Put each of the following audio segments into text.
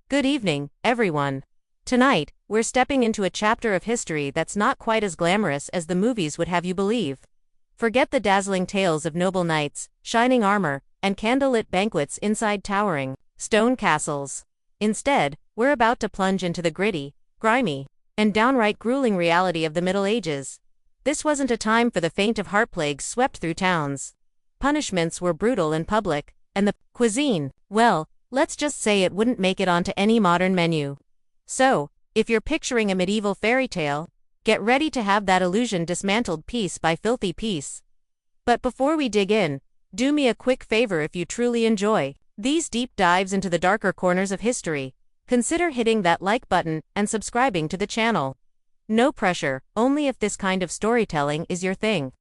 Good evening, everyone. Tonight, we're stepping into a chapter of history that's not quite as glamorous as the movies would have you believe. Forget the dazzling tales of noble knights, shining armor, and candlelit banquets inside towering stone castles. Instead, we're about to plunge into the gritty, grimy, and downright grueling reality of the Middle Ages. This wasn't a time for the faint of heart. Plagues swept through towns. Punishments were brutal and public, and the cuisine, well, let's just say it wouldn't make it onto any modern menu. So, if you're picturing a medieval fairy tale, get ready to have that illusion dismantled piece by filthy piece. But before we dig in, do me a quick favor. If you truly enjoy these deep dives into the darker corners of history, consider hitting that like button and subscribing to the channel. No pressure, only if this kind of storytelling is your thing.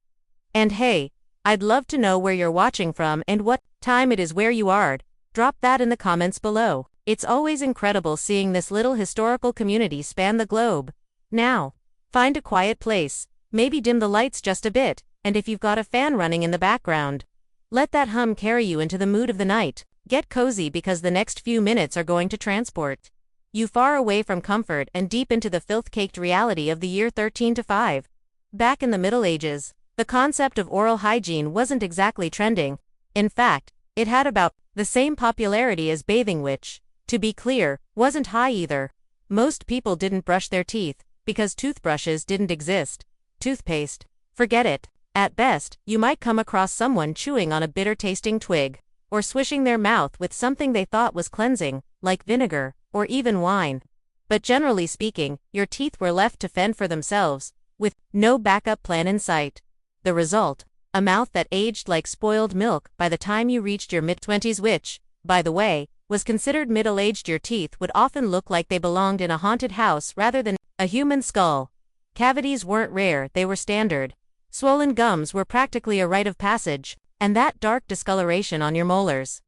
And hey, I'd love to know where you're watching from and what time it is where you are. Drop that in the comments below. It's always incredible seeing this little historical community span the globe. Now, find a quiet place, maybe dim the lights just a bit, and if you've got a fan running in the background, let that hum carry you into the mood of the night. Get cozy because the next few minutes are going to transport you far away from comfort and deep into the filth-caked reality of the year 1305. Back in the Middle Ages, the concept of oral hygiene wasn't exactly trending. In fact, it had about the same popularity as bathing, which, to be clear, wasn't high either. Most people didn't brush their teeth, because toothbrushes didn't exist. Toothpaste, forget it. At best, you might come across someone chewing on a bitter-tasting twig, or swishing their mouth with something they thought was cleansing, like vinegar, or even wine. But generally speaking, your teeth were left to fend for themselves, with no backup plan in sight. The result? A mouth that aged like spoiled milk by the time you reached your mid-20s, which, by the way, was considered middle-aged. Your teeth would often look like they belonged in a haunted house rather than a human skull. Cavities weren't rare, they were standard. Swollen gums were practically a rite of passage, and that dark discoloration on your molars,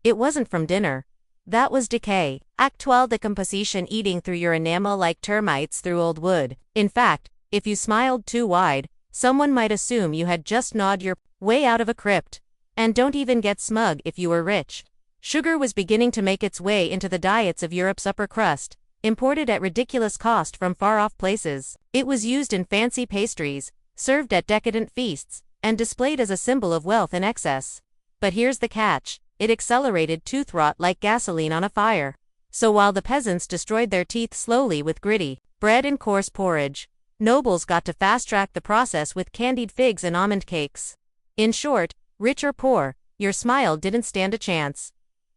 it wasn't from dinner. That was decay, actual decomposition eating through your enamel like termites through old wood. In fact, if you smiled too wide, someone might assume you had just gnawed your way out of a crypt. And don't even get smug if you were rich. Sugar was beginning to make its way into the diets of Europe's upper crust, imported at ridiculous cost from far-off places. It was used in fancy pastries, served at decadent feasts, and displayed as a symbol of wealth and excess. But here's the catch: it accelerated tooth rot like gasoline on a fire. So while the peasants destroyed their teeth slowly with gritty bread and coarse porridge, nobles got to fast-track the process with candied figs and almond cakes. In short, rich or poor, your smile didn't stand a chance.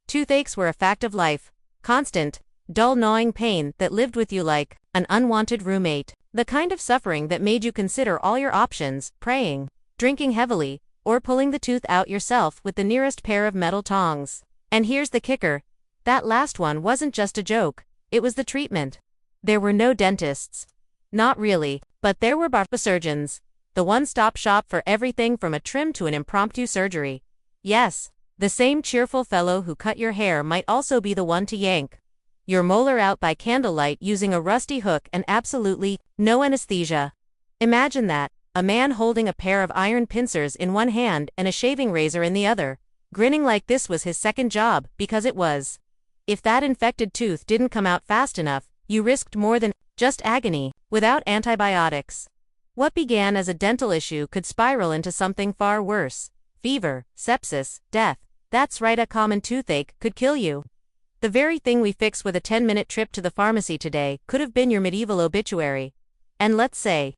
Toothaches were a fact of life, constant, dull gnawing pain that lived with you like an unwanted roommate. The kind of suffering that made you consider all your options, praying, drinking heavily, or pulling the tooth out yourself with the nearest pair of metal tongs. And here's the kicker: that last one wasn't just a joke, it was the treatment. There were no dentists. Not really, but there were surgeons. The one-stop shop for everything from a trim to an impromptu surgery. Yes, the same cheerful fellow who cut your hair might also be the one to yank your molar out by candlelight using a rusty hook and absolutely no anesthesia. Imagine that, a man holding a pair of iron pincers in one hand and a shaving razor in the other, grinning like this was his second job, because it was. If that infected tooth didn't come out fast enough, you risked more than just agony. Without antibiotics, what began as a dental issue could spiral into something far worse: fever, sepsis, death. That's right, a common toothache could kill you. The very thing we fix with a 10-minute trip to the pharmacy today could have been your medieval obituary. And let's say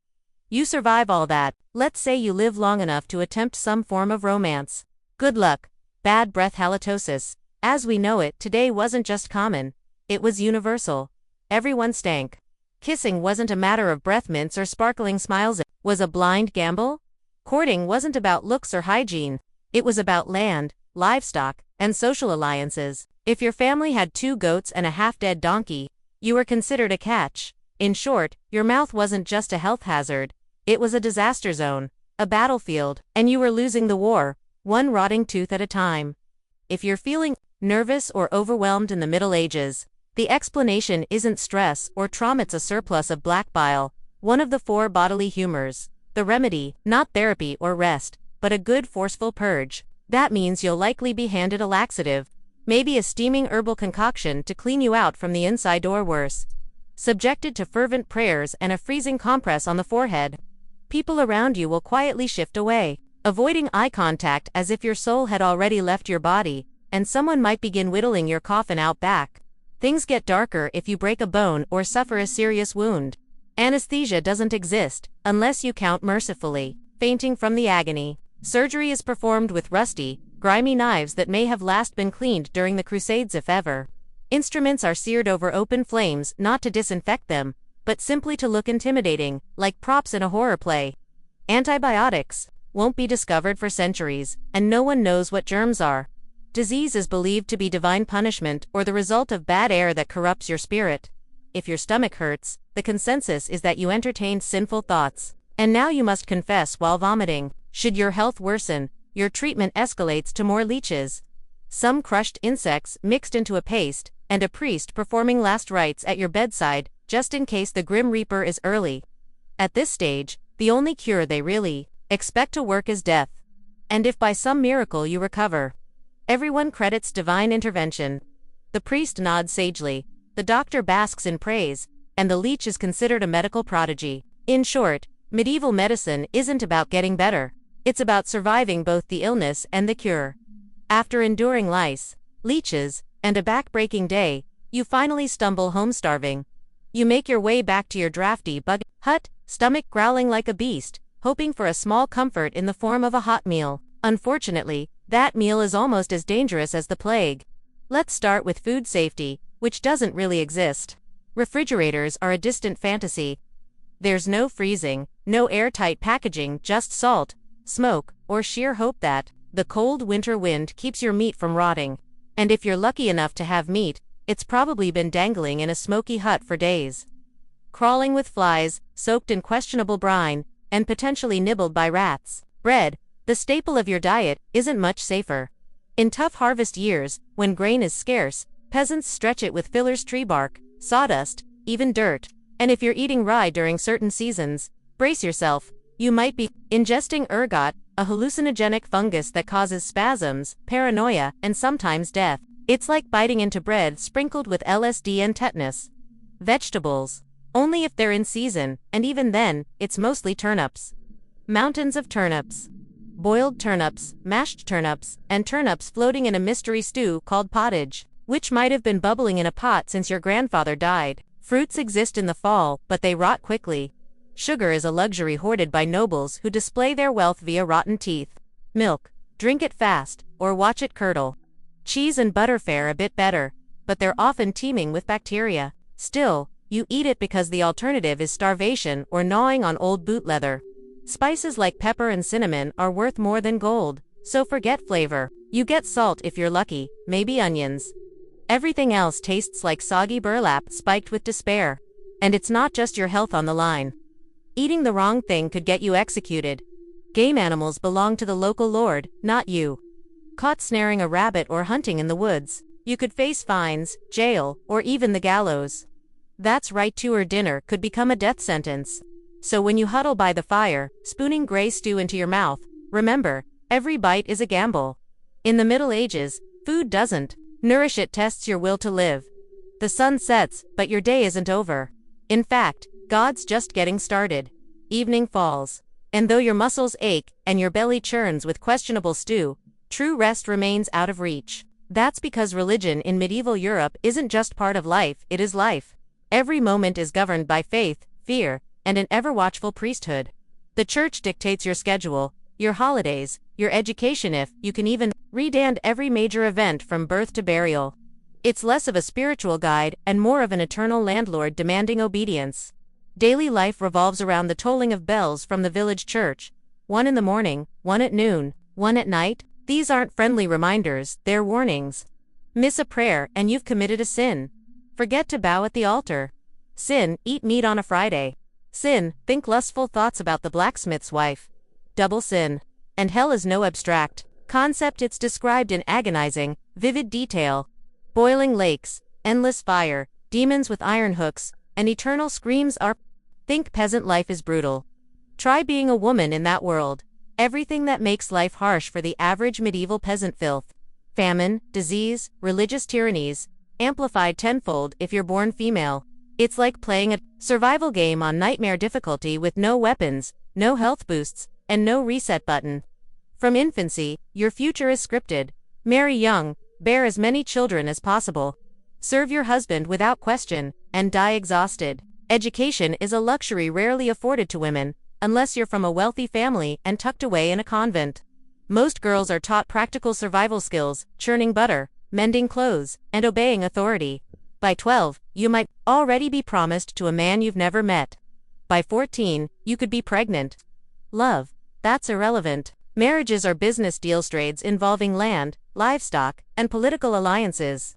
you survive all that. Let's say you live long enough to attempt some form of romance. Good luck. Bad breath halitosis, as we know it today, wasn't just common, it was universal. Everyone stank. Kissing wasn't a matter of breath mints or sparkling smiles, it was a blind gamble. Courting wasn't about looks or hygiene, it was about land, livestock, and social alliances. If your family had 2 goats and a half-dead donkey, you were considered a catch. In short, your mouth wasn't just a health hazard, it was a disaster zone, a battlefield, and you were losing the war, one rotting tooth at a time. If you're feeling nervous or overwhelmed in the Middle Ages, the explanation isn't stress or trauma, it's a surplus of black bile, one of the 4 bodily humors. The remedy, not therapy or rest, but a good forceful purge. That means you'll likely be handed a laxative. Maybe a steaming herbal concoction to clean you out from the inside or worse. Subjected to fervent prayers and a freezing compress on the forehead. People around you will quietly shift away, avoiding eye contact as if your soul had already left your body, and someone might begin whittling your coffin out back. Things get darker if you break a bone or suffer a serious wound. Anesthesia doesn't exist, unless you count mercifully, fainting from the agony. Surgery is performed with rusty, grimy knives that may have last been cleaned during the Crusades if ever. Instruments are seared over open flames not to disinfect them, but simply to look intimidating, like props in a horror play. Antibiotics won't be discovered for centuries, and no one knows what germs are. Disease is believed to be divine punishment or the result of bad air that corrupts your spirit. If your stomach hurts, the consensus is that you entertained sinful thoughts, and now you must confess while vomiting. Should your health worsen, your treatment escalates to more leeches. Some crushed insects mixed into a paste, and a priest performing last rites at your bedside, just in case the Grim Reaper is early. At this stage, the only cure they really expect to work is death. And if by some miracle you recover, everyone credits divine intervention. The priest nods sagely, the doctor basks in praise, and the leech is considered a medical prodigy. In short, medieval medicine isn't about getting better. It's about surviving both the illness and the cure. After enduring lice, leeches, and a back-breaking day, you finally stumble home starving. You make your way back to your drafty bug hut, stomach growling like a beast, hoping for a small comfort in the form of a hot meal. Unfortunately, that meal is almost as dangerous as the plague. Let's start with food safety, which doesn't really exist. Refrigerators are a distant fantasy. There's no freezing, no airtight packaging, just salt, smoke, or sheer hope that the cold winter wind keeps your meat from rotting. And if you're lucky enough to have meat, it's probably been dangling in a smoky hut for days, crawling with flies, soaked in questionable brine, and potentially nibbled by rats. Bread, the staple of your diet, isn't much safer. In tough harvest years, when grain is scarce, peasants stretch it with fillers, tree bark, sawdust, even dirt. And if you're eating rye during certain seasons, brace yourself. You might be ingesting ergot, a hallucinogenic fungus that causes spasms, paranoia, and sometimes death. It's like biting into bread sprinkled with LSD and tetanus. Vegetables, only if they're in season, and even then, it's mostly turnips. Mountains of turnips. Boiled turnips, mashed turnips, and turnips floating in a mystery stew called pottage, which might have been bubbling in a pot since your grandfather died. Fruits exist in the fall, but they rot quickly. Sugar is a luxury hoarded by nobles who display their wealth via rotten teeth. Milk, drink it fast, or watch it curdle. Cheese and butter fare a bit better, but they're often teeming with bacteria. Still, you eat it because the alternative is starvation or gnawing on old boot leather. Spices like pepper and cinnamon are worth more than gold, so forget flavor. You get salt if you're lucky, maybe onions. Everything else tastes like soggy burlap spiked with despair. And it's not just your health on the line. Eating the wrong thing could get you executed. Game animals belong to the local lord, not you. Caught snaring a rabbit or hunting in the woods, you could face fines, jail, or even the gallows. That's right, too, or dinner could become a death sentence. So when you huddle by the fire, spooning gray stew into your mouth, remember, every bite is a gamble. In the Middle Ages, food doesn't nourish, it tests your will to live. The sun sets, but your day isn't over. In fact, God's just getting started. Evening falls. And though your muscles ache and your belly churns with questionable stew, true rest remains out of reach. That's because religion in medieval Europe isn't just part of life, it is life. Every moment is governed by faith, fear, and an ever-watchful priesthood. The church dictates your schedule, your holidays, your education, if you can even read, and every major event from birth to burial. It's less of a spiritual guide and more of an eternal landlord demanding obedience. Daily life revolves around the tolling of bells from the village church. One in the morning, one at noon, one at night. These aren't friendly reminders, they're warnings. Miss a prayer and you've committed a sin. Forget to bow at the altar. Sin, eat meat on a Friday. Sin, think lustful thoughts about the blacksmith's wife. Double sin. And hell is no abstract concept, it's described in agonizing, vivid detail. Boiling lakes, endless fire, demons with iron hooks, and eternal screams are. Think peasant life is brutal. Try being a woman in that world. Everything that makes life harsh for the average medieval peasant: filth, famine, disease, religious tyrannies, amplified tenfold if you're born female. It's like playing a survival game on nightmare difficulty with no weapons, no health boosts, and no reset button. From infancy, your future is scripted. Marry young, bear as many children as possible, serve your husband without question, and die exhausted. Education is a luxury rarely afforded to women, unless you're from a wealthy family and tucked away in a convent. Most girls are taught practical survival skills, churning butter, mending clothes, and obeying authority. By 12, you might already be promised to a man you've never met. By 14, you could be pregnant. Love, that's irrelevant. Marriages are business deals, trades involving land, livestock, and political alliances.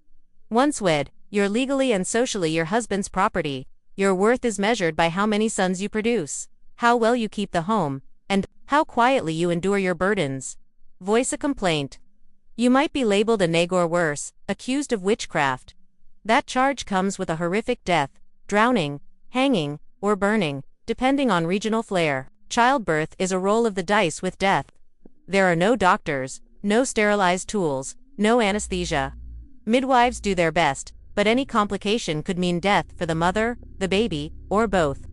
Once wed, you're legally and socially your husband's property. Your worth is measured by how many sons you produce, how well you keep the home, and how quietly you endure your burdens. Voice a complaint. You might be labeled a neg or worse, accused of witchcraft. That charge comes with a horrific death, drowning, hanging, or burning, depending on regional flair. Childbirth is a roll of the dice with death. There are no doctors, no sterilized tools, no anesthesia. Midwives do their best, but any complication could mean death for the mother, the baby, or both.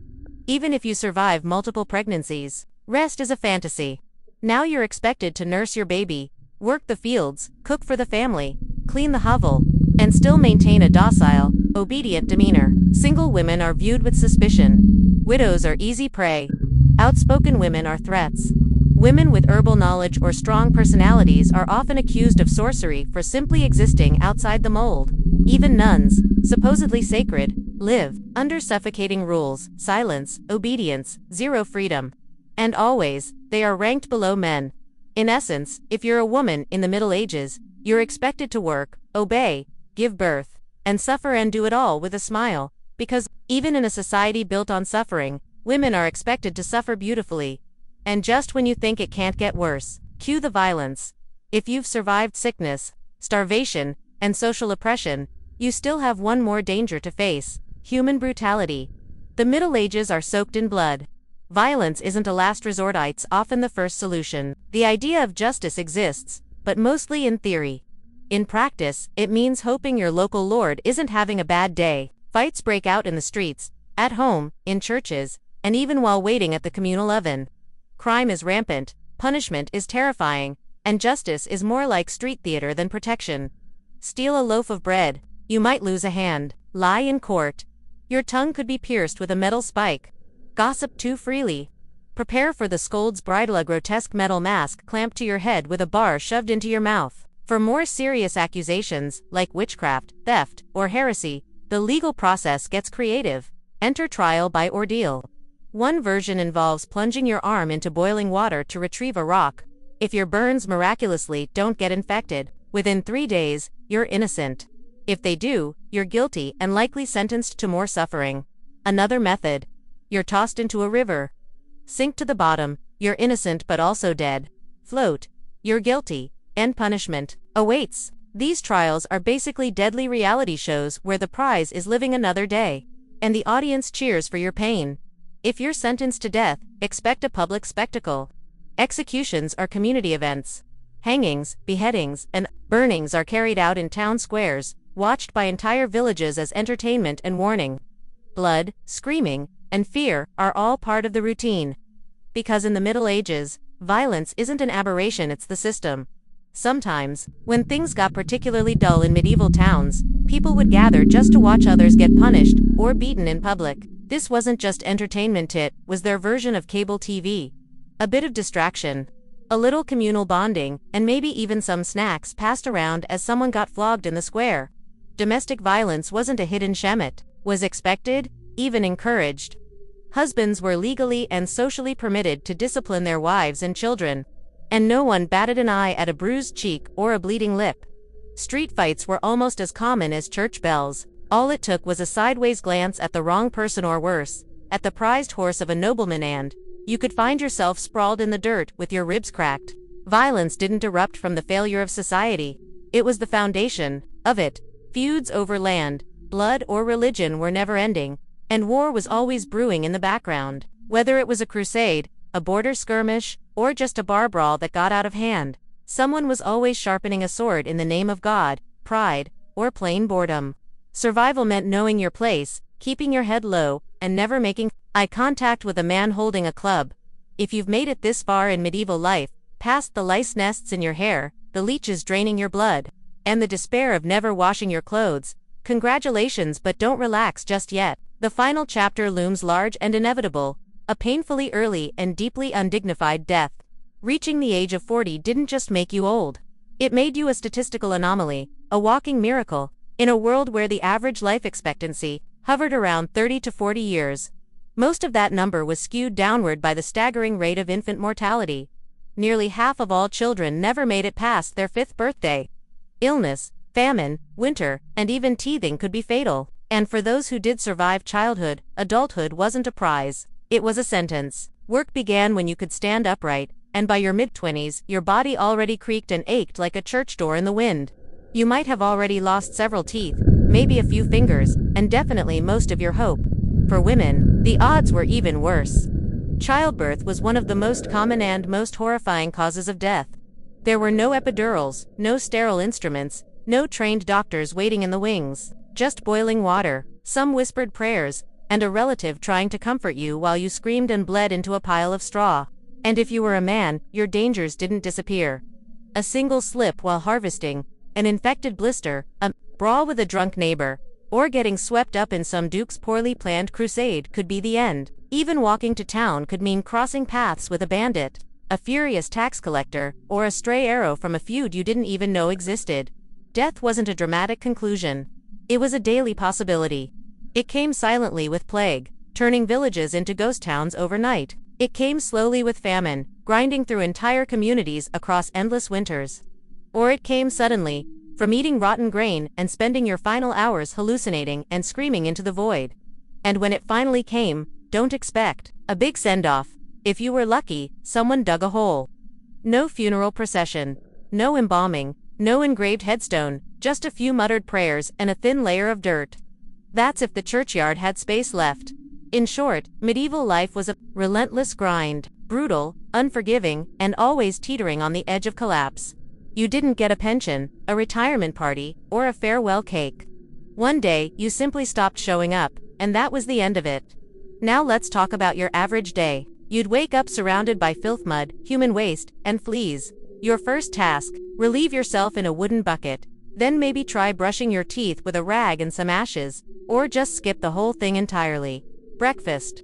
Even if you survive multiple pregnancies, rest is a fantasy. Now you're expected to nurse your baby, work the fields, cook for the family, clean the hovel, and still maintain a docile, obedient demeanor. Single women are viewed with suspicion. Widows are easy prey. Outspoken women are threats. Women with herbal knowledge or strong personalities are often accused of sorcery for simply existing outside the mold. Even nuns, supposedly sacred, live under suffocating rules, silence, obedience, zero freedom. And always, they are ranked below men. In essence, if you're a woman in the Middle Ages, you're expected to work, obey, give birth, and suffer, and do it all with a smile, because, even in a society built on suffering, women are expected to suffer beautifully. And just when you think it can't get worse, cue the violence. If you've survived sickness, starvation, and social oppression, you still have one more danger to face: human brutality. The Middle Ages are soaked in blood. Violence isn't a last resort, it's often the first solution. The idea of justice exists, but mostly in theory. In practice, it means hoping your local lord isn't having a bad day. Fights break out in the streets, at home, in churches, and even while waiting at the communal oven. Crime is rampant, punishment is terrifying, and justice is more like street theater than protection. Steal a loaf of bread, you might lose a hand. Lie in court, your tongue could be pierced with a metal spike. Gossip too freely, prepare for the scold's bridle, a grotesque metal mask clamped to your head with a bar shoved into your mouth. For more serious accusations, like witchcraft, theft, or heresy, the legal process gets creative. Enter trial by ordeal. One version involves plunging your arm into boiling water to retrieve a rock. If your burns miraculously don't get infected, within 3 days, you're innocent. If they do, you're guilty and likely sentenced to more suffering. Another method: you're tossed into a river. Sink to the bottom, you're innocent but also dead. Float, you're guilty, and punishment awaits. These trials are basically deadly reality shows where the prize is living another day, and the audience cheers for your pain. If you're sentenced to death, expect a public spectacle. Executions are community events. Hangings, beheadings, and burnings are carried out in town squares, watched by entire villages as entertainment and warning. Blood, screaming, and fear are all part of the routine. Because in the Middle Ages, violence isn't an aberration, it's the system. Sometimes, when things got particularly dull in medieval towns, people would gather just to watch others get punished or beaten in public. This wasn't just entertainment, it was their version of cable TV. A bit of distraction, a little communal bonding, and maybe even some snacks passed around as someone got flogged in the square. Domestic violence wasn't a hidden shame, it was expected, even encouraged. Husbands were legally and socially permitted to discipline their wives and children, and no one batted an eye at a bruised cheek or a bleeding lip. Street fights were almost as common as church bells. All it took was a sideways glance at the wrong person, or worse, at the prized horse of a nobleman, and you could find yourself sprawled in the dirt with your ribs cracked. Violence didn't erupt from the failure of society. It was the foundation of it. Feuds over land, blood, or religion were never ending, and war was always brewing in the background. Whether it was a crusade, a border skirmish, or just a bar brawl that got out of hand, Someone was always sharpening a sword in the name of God, pride, or plain boredom. Survival meant knowing your place, keeping your head low, and never making eye contact with a man holding a club. If you've made it this far in medieval life, past the lice nests in your hair, the leeches draining your blood, and the despair of never washing your clothes, congratulations, but don't relax just yet. The final chapter looms large and inevitable, a painfully early and deeply undignified death. Reaching the age of 40 didn't just make you old. It made you a statistical anomaly, a walking miracle, in a world where the average life expectancy hovered around 30 to 40 years. Most of that number was skewed downward by the staggering rate of infant mortality. Nearly half of all children never made it past their 5th birthday. Illness, famine, winter, and even teething could be fatal. And for those who did survive childhood, adulthood wasn't a prize. It was a sentence. Work began when you could stand upright, and by your mid-20s, your body already creaked and ached like a church door in the wind. You might have already lost several teeth, maybe a few fingers, and definitely most of your hope. For women, the odds were even worse. Childbirth was one of the most common and most horrifying causes of death. There were no epidurals, no sterile instruments, no trained doctors waiting in the wings, just boiling water, some whispered prayers, and a relative trying to comfort you while you screamed and bled into a pile of straw. And if you were a man, your dangers didn't disappear. A single slip while harvesting, an infected blister, a brawl with a drunk neighbor, or getting swept up in some duke's poorly planned crusade could be the end. Even walking to town could mean crossing paths with a bandit, a furious tax collector, or a stray arrow from a feud you didn't even know existed. Death wasn't a dramatic conclusion. It was a daily possibility. It came silently with plague, turning villages into ghost towns overnight. It came slowly with famine, grinding through entire communities across endless winters. Or it came suddenly, from eating rotten grain and spending your final hours hallucinating and screaming into the void. And when it finally came, don't expect a big send-off. If you were lucky, someone dug a hole. No funeral procession, no embalming, no engraved headstone, just a few muttered prayers and a thin layer of dirt. That's if the churchyard had space left. In short, medieval life was a relentless grind, brutal, unforgiving, and always teetering on the edge of collapse. You didn't get a pension, a retirement party, or a farewell cake. One day, you simply stopped showing up, and that was the end of it. Now let's talk about your average day. You'd wake up surrounded by filth, mud, human waste, and fleas. Your first task, relieve yourself in a wooden bucket. Then maybe try brushing your teeth with a rag and some ashes, or just skip the whole thing entirely. Breakfast.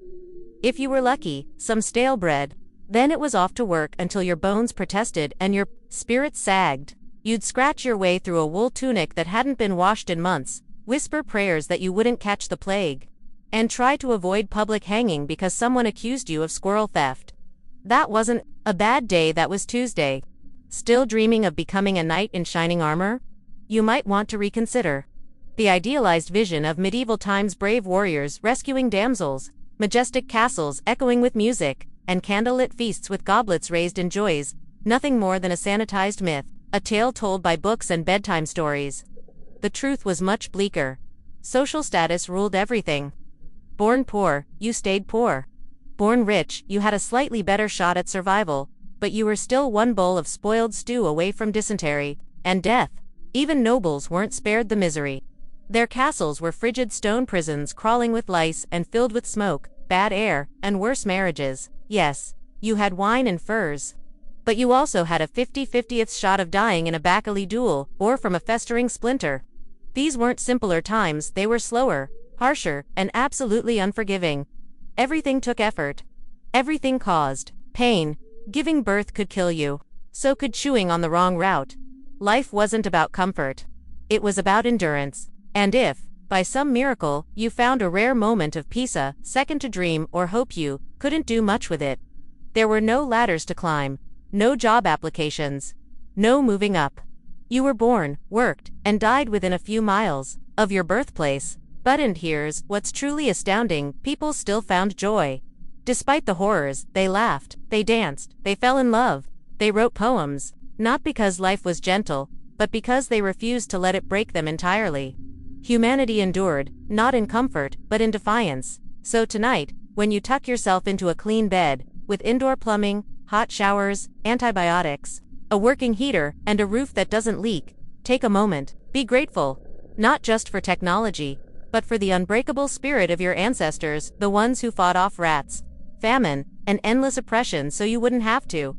If you were lucky, some stale bread. Then it was off to work until your bones protested and your spirit sagged. You'd scratch your way through a wool tunic that hadn't been washed in months, whisper prayers that you wouldn't catch the plague, and try to avoid public hanging because someone accused you of squirrel theft. That wasn't a bad day, that was Tuesday. Still dreaming of becoming a knight in shining armor? You might want to reconsider. The idealized vision of medieval times, brave warriors rescuing damsels, majestic castles echoing with music, and candlelit feasts with goblets raised in joys, nothing more than a sanitized myth, a tale told by books and bedtime stories. The truth was much bleaker. Social status ruled everything. Born poor, you stayed poor. Born rich, you had a slightly better shot at survival, but you were still one bowl of spoiled stew away from dysentery and death. Even nobles weren't spared the misery. Their castles were frigid stone prisons crawling with lice and filled with smoke, bad air, and worse marriages. Yes, you had wine and furs. But you also had a 50-50th shot of dying in a Baccali duel, or from a festering splinter. These weren't simpler times, they were slower, harsher, and absolutely unforgiving. Everything took effort. Everything caused pain. Giving birth could kill you. So could chewing on the wrong route. Life wasn't about comfort. It was about endurance. And if, by some miracle, you found a rare moment of peace, a second to dream or hope, you couldn't do much with it. There were no ladders to climb, no job applications, no moving up. You were born, worked, and died within a few miles of your birthplace. But and here's what's truly astounding, people still found joy. Despite the horrors, they laughed, they danced, they fell in love, they wrote poems, not because life was gentle, but because they refused to let it break them entirely. Humanity endured, not in comfort, but in defiance. So tonight, when you tuck yourself into a clean bed, with indoor plumbing, hot showers, antibiotics, a working heater, and a roof that doesn't leak. Take a moment. Be grateful. Not just for technology, but for the unbreakable spirit of your ancestors, the ones who fought off rats, famine, and endless oppression so you wouldn't have to.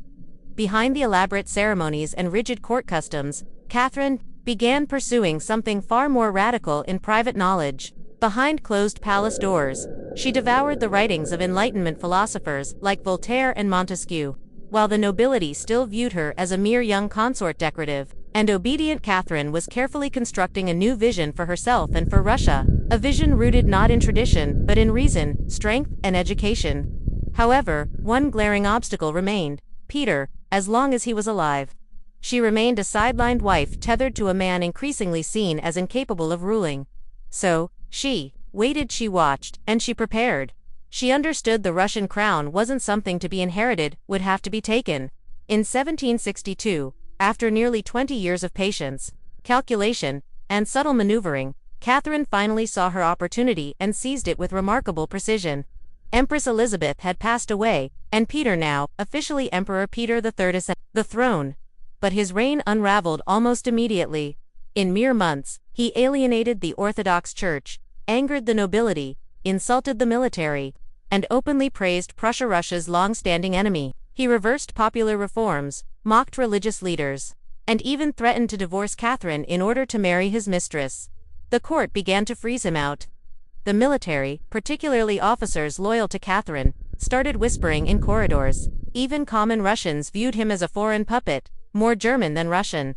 Behind the elaborate ceremonies and rigid court customs, Catherine began pursuing something far more radical in private knowledge. Behind closed palace doors, she devoured the writings of Enlightenment philosophers like Voltaire and Montesquieu, while the nobility still viewed her as a mere young consort. Decorative and obedient Catherine was carefully constructing a new vision for herself and for Russia, a vision rooted not in tradition but in reason, strength, and education. However, one glaring obstacle remained: Peter. As long as he was alive, she remained a sidelined wife tethered to a man increasingly seen as incapable of ruling. So, she waited, she watched, and she prepared. She understood the Russian crown wasn't something to be inherited, would have to be taken. In 1762, after nearly 20 years of patience, calculation, and subtle maneuvering, Catherine finally saw her opportunity and seized it with remarkable precision. Empress Elizabeth had passed away, and Peter, now officially Emperor Peter III, ascended the throne. But his reign unraveled almost immediately. In mere months, he alienated the Orthodox Church, angered the nobility, insulted the military, and openly praised Prussia, Russia's long-standing enemy. He reversed popular reforms, mocked religious leaders, and even threatened to divorce Catherine in order to marry his mistress. The court began to freeze him out. The military, particularly officers loyal to Catherine, started whispering in corridors. Even common Russians viewed him as a foreign puppet, more German than Russian,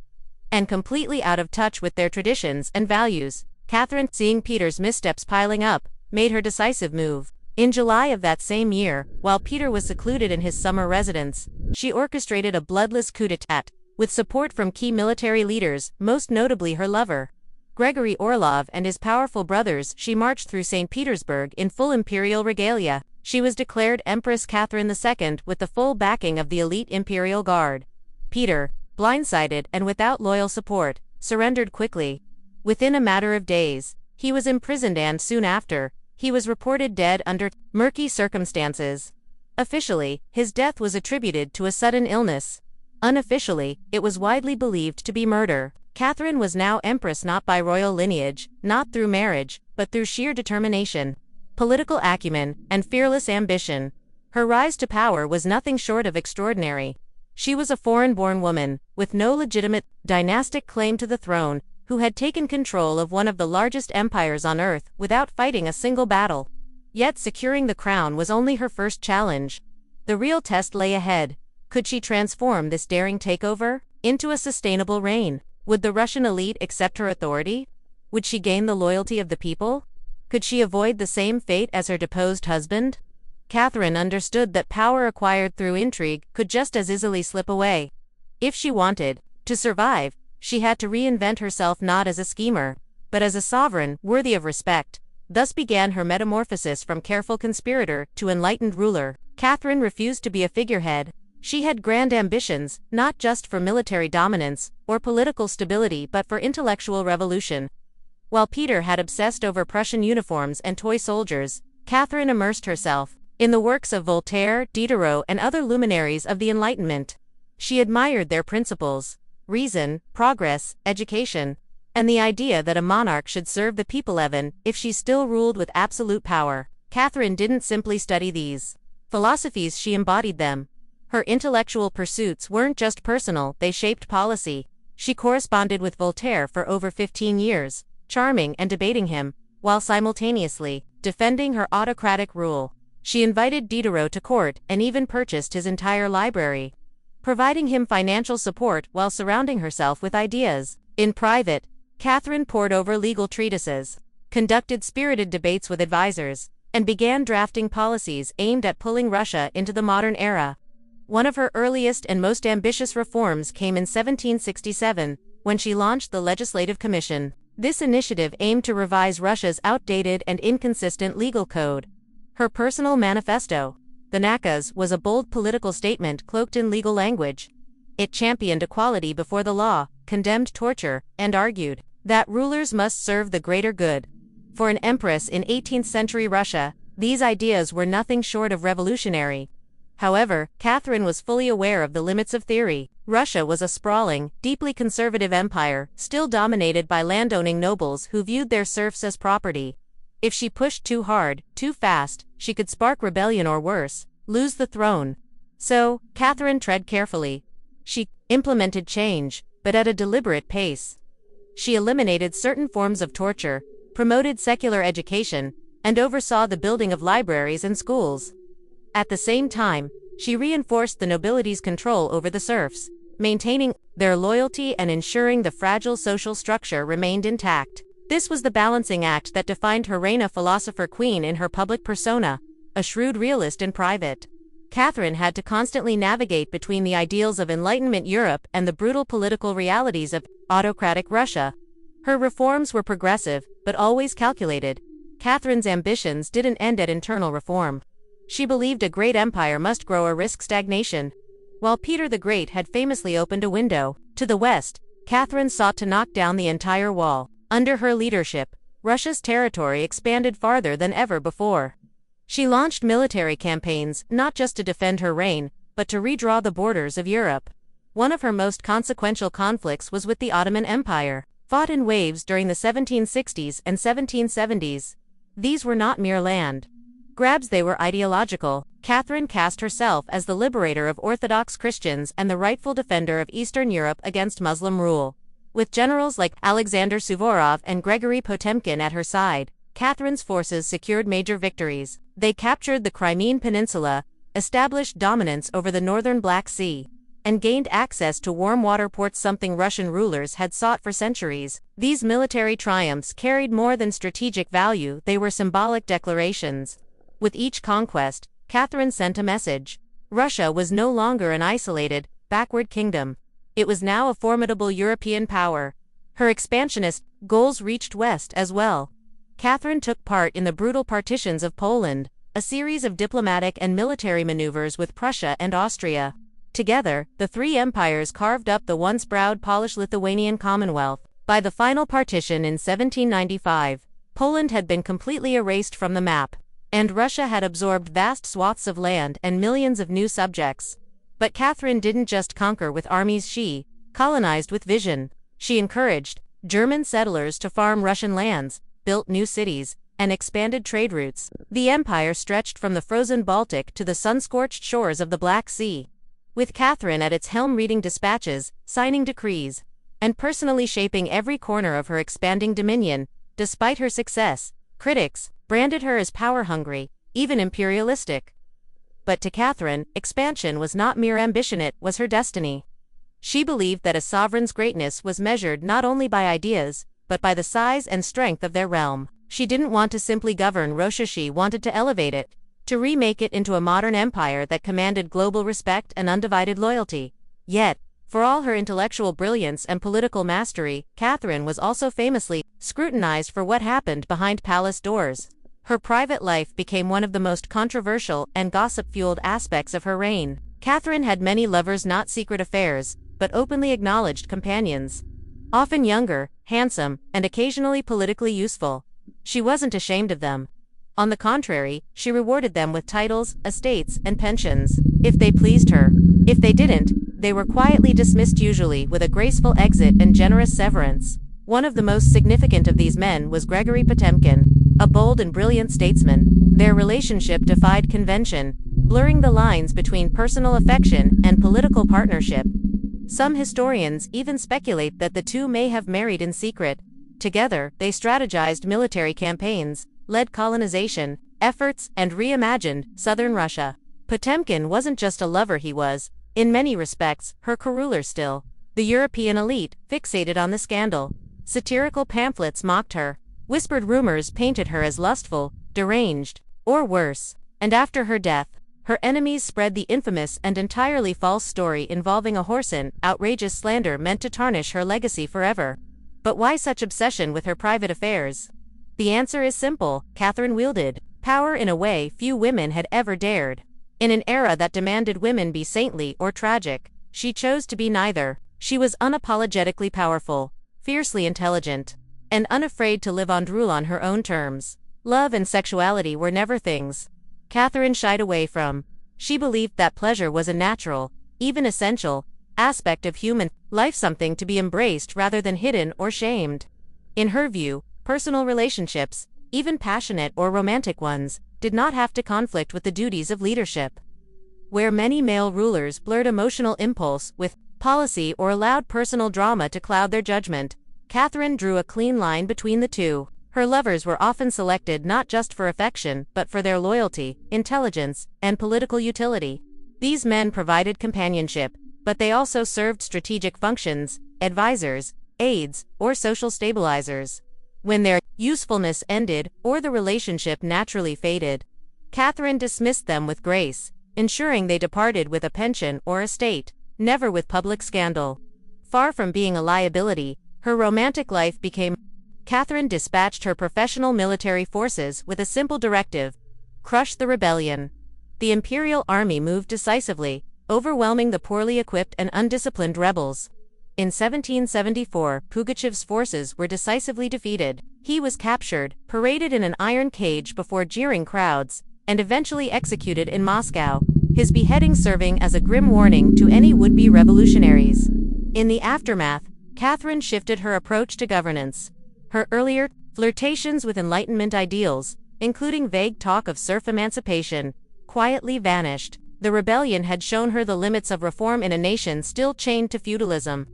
and completely out of touch with their traditions and values. Catherine, seeing Peter's missteps piling up, made her decisive move. In July of that same year, while Peter was secluded in his summer residence, she orchestrated a bloodless coup d'état, with support from key military leaders, most notably her lover, Gregory Orlov, and his powerful brothers. She marched through St. Petersburg in full imperial regalia. She was declared Empress Catherine II with the full backing of the elite imperial guard. Peter, blindsided and without loyal support, surrendered quickly. Within a matter of days, he was imprisoned, and soon after, he was reported dead under murky circumstances. Officially, his death was attributed to a sudden illness. Unofficially, it was widely believed to be murder. Catherine was now empress not by royal lineage, not through marriage, but through sheer determination, political acumen, and fearless ambition. Her rise to power was nothing short of extraordinary. She was a foreign-born woman, with no legitimate, dynastic claim to the throne, who had taken control of one of the largest empires on earth without fighting a single battle. Yet securing the crown was only her first challenge. The real test lay ahead. Could she transform this daring takeover into a sustainable reign? Would the Russian elite accept her authority? Would she gain the loyalty of the people? Could she avoid the same fate as her deposed husband? Catherine understood that power acquired through intrigue could just as easily slip away. If she wanted to survive, she had to reinvent herself not as a schemer, but as a sovereign worthy of respect. Thus began her metamorphosis from careful conspirator to enlightened ruler. Catherine refused to be a figurehead. She had grand ambitions, not just for military dominance or political stability but for intellectual revolution. While Peter had obsessed over Prussian uniforms and toy soldiers, Catherine immersed herself in the works of Voltaire, Diderot, and other luminaries of the Enlightenment. She admired their principles: reason, progress, education, and the idea that a monarch should serve the people even if she still ruled with absolute power. Catherine didn't simply study these philosophies, she embodied them. Her intellectual pursuits weren't just personal, they shaped policy. She corresponded with Voltaire for over 15 years, charming and debating him, while simultaneously defending her autocratic rule. She invited Diderot to court and even purchased his entire library, providing him financial support while surrounding herself with ideas. In private, Catherine pored over legal treatises, conducted spirited debates with advisors, and began drafting policies aimed at pulling Russia into the modern era. One of her earliest and most ambitious reforms came in 1767, when she launched the Legislative Commission. This initiative aimed to revise Russia's outdated and inconsistent legal code. Her personal manifesto, the Nakaz, was a bold political statement cloaked in legal language. It championed equality before the law, condemned torture, and argued that rulers must serve the greater good. For an empress in 18th-century Russia, these ideas were nothing short of revolutionary. However, Catherine was fully aware of the limits of theory. Russia was a sprawling, deeply conservative empire, still dominated by landowning nobles who viewed their serfs as property. If she pushed too hard, too fast, she could spark rebellion or worse, lose the throne. So, Catherine tread carefully. She implemented change, but at a deliberate pace. She eliminated certain forms of torture, promoted secular education, and oversaw the building of libraries and schools. At the same time, she reinforced the nobility's control over the serfs, maintaining their loyalty and ensuring the fragile social structure remained intact. This was the balancing act that defined her reign, a philosopher queen in her public persona, a shrewd realist in private. Catherine had to constantly navigate between the ideals of Enlightenment Europe and the brutal political realities of autocratic Russia. Her reforms were progressive, but always calculated. Catherine's ambitions didn't end at internal reform. She believed a great empire must grow or risk stagnation. While Peter the Great had famously opened a window to the west, Catherine sought to knock down the entire wall. Under her leadership, Russia's territory expanded farther than ever before. She launched military campaigns, not just to defend her reign, but to redraw the borders of Europe. One of her most consequential conflicts was with the Ottoman Empire, fought in waves during the 1760s and 1770s. These were not mere land grabs, they were ideological. Catherine cast herself as the liberator of Orthodox Christians and the rightful defender of Eastern Europe against Muslim rule. With generals like Alexander Suvorov and Gregory Potemkin at her side, Catherine's forces secured major victories. They captured the Crimean Peninsula, established dominance over the northern Black Sea, and gained access to warm water ports, something Russian rulers had sought for centuries. These military triumphs carried more than strategic value, they were symbolic declarations. With each conquest, Catherine sent a message. Russia was no longer an isolated, backward kingdom. It was now a formidable European power. Her expansionist goals reached west as well. Catherine took part in the brutal partitions of Poland, a series of diplomatic and military maneuvers with Prussia and Austria. Together, the three empires carved up the once proud Polish-Lithuanian Commonwealth. By the final partition in 1795, Poland had been completely erased from the map, and Russia had absorbed vast swaths of land and millions of new subjects. But Catherine didn't just conquer with armies, she colonized with vision. She encouraged German settlers to farm Russian lands, built new cities, and expanded trade routes. The empire stretched from the frozen Baltic to the sun-scorched shores of the Black Sea. With Catherine at its helm, reading dispatches, signing decrees, and personally shaping every corner of her expanding dominion. Despite her success, critics branded her as power-hungry, even imperialistic. But to Catherine, expansion was not mere ambition, it was her destiny. She believed that a sovereign's greatness was measured not only by ideas, but by the size and strength of their realm. She didn't want to simply govern Russia, she wanted to elevate it, to remake it into a modern empire that commanded global respect and undivided loyalty. Yet, for all her intellectual brilliance and political mastery, Catherine was also famously scrutinized for what happened behind palace doors. Her private life became one of the most controversial and gossip-fueled aspects of her reign. Catherine had many lovers, not secret affairs, but openly acknowledged companions. Often younger, handsome, and occasionally politically useful. She wasn't ashamed of them. On the contrary, she rewarded them with titles, estates, and pensions, if they pleased her. If they didn't, they were quietly dismissed, usually with a graceful exit and generous severance. One of the most significant of these men was Gregory Potemkin, a bold and brilliant statesman. Their relationship defied convention, blurring the lines between personal affection and political partnership. Some historians even speculate that the two may have married in secret. Together, they strategized military campaigns, led colonization efforts, and reimagined southern Russia. Potemkin wasn't just a lover, he was, in many respects, her co-ruler still. The European elite, fixated on the scandal. Satirical pamphlets mocked her. Whispered rumors painted her as lustful, deranged, or worse. And after her death, her enemies spread the infamous and entirely false story involving a whoreson, outrageous slander meant to tarnish her legacy forever. But why such obsession with her private affairs? The answer is simple: Catherine wielded power in a way few women had ever dared. In an era that demanded women be saintly or tragic, she chose to be neither. She was unapologetically powerful, fiercely intelligent, and unafraid to live on her own terms. Love and sexuality were never things Catherine shied away from. She believed that pleasure was a natural, even essential, aspect of human life, something to be embraced rather than hidden or shamed. In her view, personal relationships, even passionate or romantic ones, did not have to conflict with the duties of leadership. Where many male rulers blurred emotional impulse with policy or allowed personal drama to cloud their judgment, Catherine drew a clean line between the two. Her lovers were often selected not just for affection but for their loyalty, intelligence, and political utility. These men provided companionship, but they also served strategic functions, advisors, aides, or social stabilizers. When their usefulness ended or the relationship naturally faded, Catherine dismissed them with grace, ensuring they departed with a pension or estate, never with public scandal. Far from being a liability, her romantic life became. Catherine dispatched her professional military forces with a simple directive: crush the rebellion. The imperial army moved decisively, overwhelming the poorly equipped and undisciplined rebels. In 1774, Pugachev's forces were decisively defeated. He was captured, paraded in an iron cage before jeering crowds, and eventually executed in Moscow, his beheading serving as a grim warning to any would-be revolutionaries. In the aftermath, Catherine shifted her approach to governance. Her earlier flirtations with Enlightenment ideals, including vague talk of serf emancipation, quietly vanished. The rebellion had shown her the limits of reform in a nation still chained to feudalism.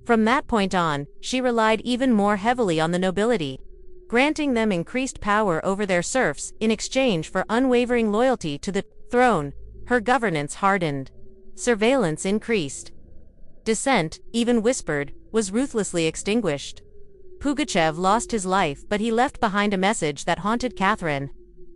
From that point on, she relied even more heavily on the nobility, granting them increased power over their serfs in exchange for unwavering loyalty to the throne. Her governance hardened. Surveillance increased. Dissent, even whispered, was ruthlessly extinguished. Pugachev lost his life, but he left behind a message that haunted Catherine: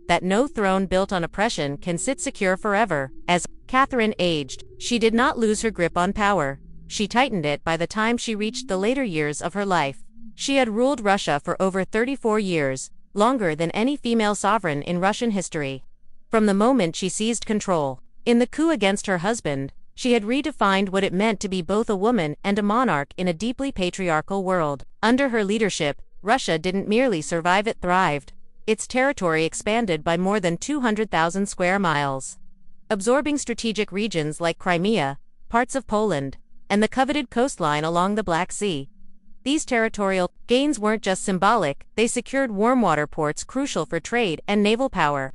that no throne built on oppression can sit secure forever. As Catherine aged, she did not lose her grip on power. She tightened it by the time she reached the later years of her life. She had ruled Russia for over 34 years, longer than any female sovereign in Russian history. From the moment she seized control, in the coup against her husband, she had redefined what it meant to be both a woman and a monarch in a deeply patriarchal world. Under her leadership, Russia didn't merely survive, it thrived. Its territory expanded by more than 200,000 square miles, absorbing strategic regions like Crimea, parts of Poland, and the coveted coastline along the Black Sea. These territorial gains weren't just symbolic, they secured warm water ports crucial for trade and naval power,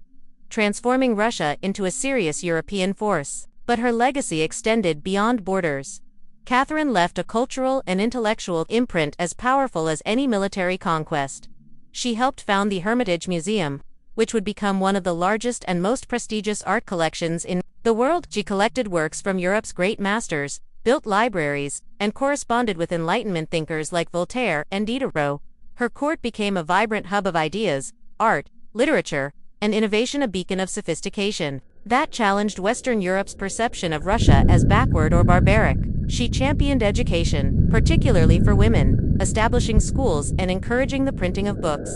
transforming Russia into a serious European force. But her legacy extended beyond borders. Catherine left a cultural and intellectual imprint as powerful as any military conquest. She helped found the Hermitage Museum, which would become one of the largest and most prestigious art collections in the world. She collected works from Europe's great masters, built libraries, and corresponded with Enlightenment thinkers like Voltaire and Diderot. Her court became a vibrant hub of ideas, art, literature, and innovation, a beacon of sophistication that challenged Western Europe's perception of Russia as backward or barbaric. She championed education, particularly for women, establishing schools and encouraging the printing of books.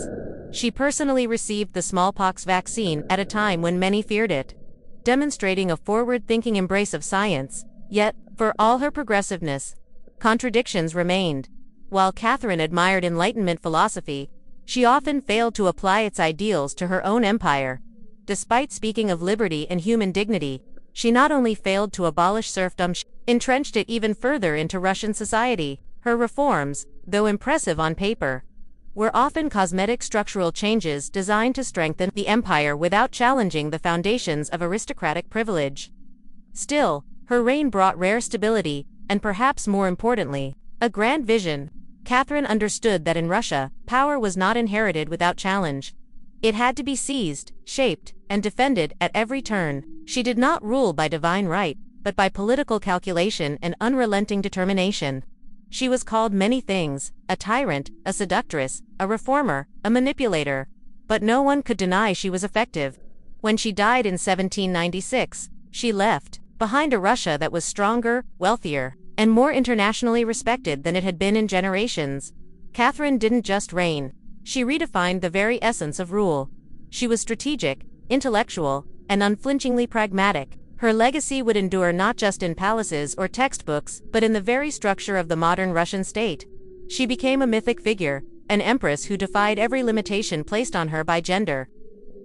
She personally received the smallpox vaccine at a time when many feared it, demonstrating a forward-thinking embrace of science. Yet, for all her progressiveness, contradictions remained. While Catherine admired Enlightenment philosophy, she often failed to apply its ideals to her own empire. Despite speaking of liberty and human dignity, she not only failed to abolish serfdom, she entrenched it even further into Russian society. Her reforms, though impressive on paper, were often cosmetic structural changes designed to strengthen the empire without challenging the foundations of aristocratic privilege. Still, her reign brought rare stability, and perhaps more importantly, a grand vision. Catherine understood that in Russia, power was not inherited without challenge. It had to be seized, shaped, and defended at every turn. She did not rule by divine right, but by political calculation and unrelenting determination. She was called many things: a tyrant, a seductress, a reformer, a manipulator. But no one could deny she was effective. When she died in 1796, she left behind a Russia that was stronger, wealthier, and more internationally respected than it had been in generations. Catherine didn't just reign. She redefined the very essence of rule. She was strategic, intellectual, and unflinchingly pragmatic. Her legacy would endure not just in palaces or textbooks, but in the very structure of the modern Russian state. She became a mythic figure, an empress who defied every limitation placed on her by gender,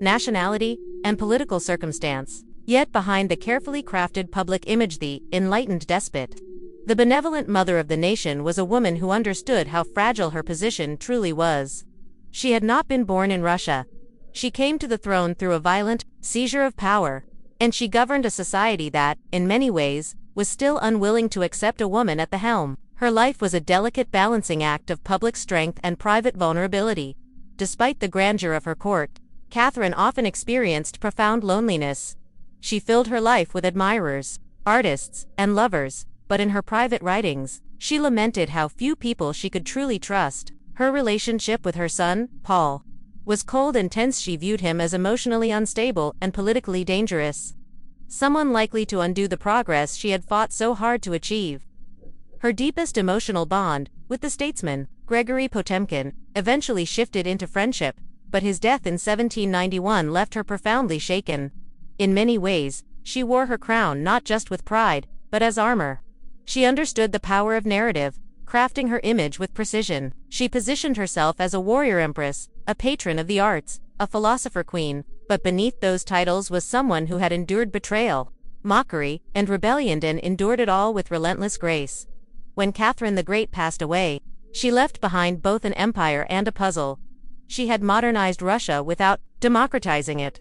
nationality, and political circumstance. Yet behind the carefully crafted public image, the enlightened despot, the benevolent mother of the nation, was a woman who understood how fragile her position truly was. She had not been born in Russia. She came to the throne through a violent seizure of power, and she governed a society that, in many ways, was still unwilling to accept a woman at the helm. Her life was a delicate balancing act of public strength and private vulnerability. Despite the grandeur of her court, Catherine often experienced profound loneliness. She filled her life with admirers, artists, and lovers, but in her private writings, she lamented how few people she could truly trust. Her relationship with her son, Paul, was cold and tense. She viewed him as emotionally unstable and politically dangerous, someone likely to undo the progress she had fought so hard to achieve. Her deepest emotional bond, with the statesman, Gregory Potemkin, eventually shifted into friendship, but his death in 1791 left her profoundly shaken. In many ways, she wore her crown not just with pride, but as armor. She understood the power of narrative, crafting her image with precision. She positioned herself as a warrior empress, a patron of the arts, a philosopher queen, but beneath those titles was someone who had endured betrayal, mockery, and rebellion, and endured it all with relentless grace. When Catherine the Great passed away, she left behind both an empire and a puzzle. She had modernized Russia without democratizing it.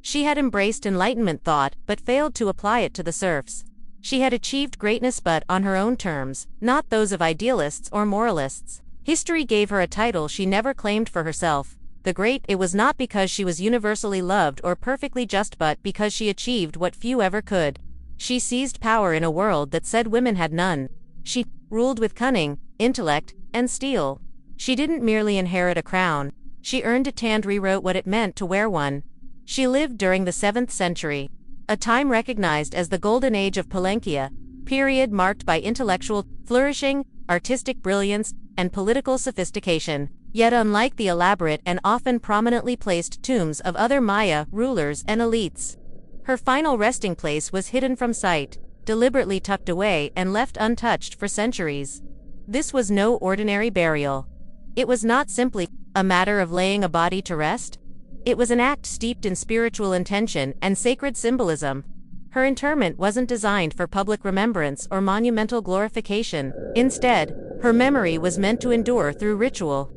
She had embraced Enlightenment thought but failed to apply it to the serfs. She had achieved greatness but on her own terms, not those of idealists or moralists. History gave her a title she never claimed for herself, the Great. It was not because she was universally loved or perfectly just, but because she achieved what few ever could. She seized power in a world that said women had none. She ruled with cunning, intellect, and steel. She didn't merely inherit a crown. She earned it and rewrote what it meant to wear one. She lived during the 7th century, a time recognized as the Golden Age of Pollenkia, period marked by intellectual flourishing, artistic brilliance, and political sophistication. Yet unlike the elaborate and often prominently placed tombs of other Maya rulers and elites, her final resting place was hidden from sight, deliberately tucked away and left untouched for centuries. This was no ordinary burial. It was not simply a matter of laying a body to rest. It was an act steeped in spiritual intention and sacred symbolism. Her interment wasn't designed for public remembrance or monumental glorification. Instead, her memory was meant to endure through ritual,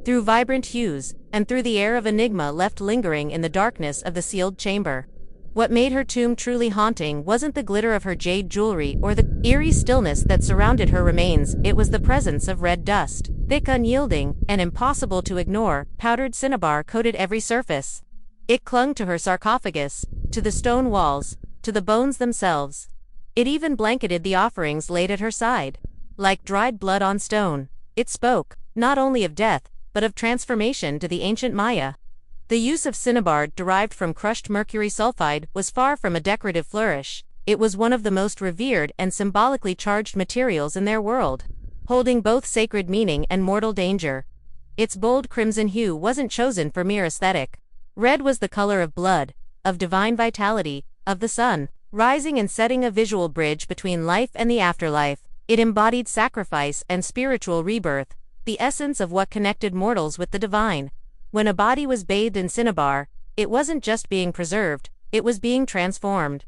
through vibrant hues, and through the air of enigma left lingering in the darkness of the sealed chamber. What made her tomb truly haunting wasn't the glitter of her jade jewelry or the eerie stillness that surrounded her remains. It was the presence of red dust, thick, unyielding, and impossible to ignore. Powdered cinnabar coated every surface. It clung to her sarcophagus, to the stone walls, to the bones themselves. It even blanketed the offerings laid at her side. Like dried blood on stone, it spoke, not only of death, but of transformation to the ancient Maya. The use of cinnabar derived from crushed mercury sulfide was far from a decorative flourish. It was one of the most revered and symbolically charged materials in their world, holding both sacred meaning and mortal danger. Its bold crimson hue wasn't chosen for mere aesthetic. Red was the color of blood, of divine vitality, of the sun, rising and setting, a visual bridge between life and the afterlife. It embodied sacrifice and spiritual rebirth, the essence of what connected mortals with the divine. When a body was bathed in cinnabar, it wasn't just being preserved, it was being transformed.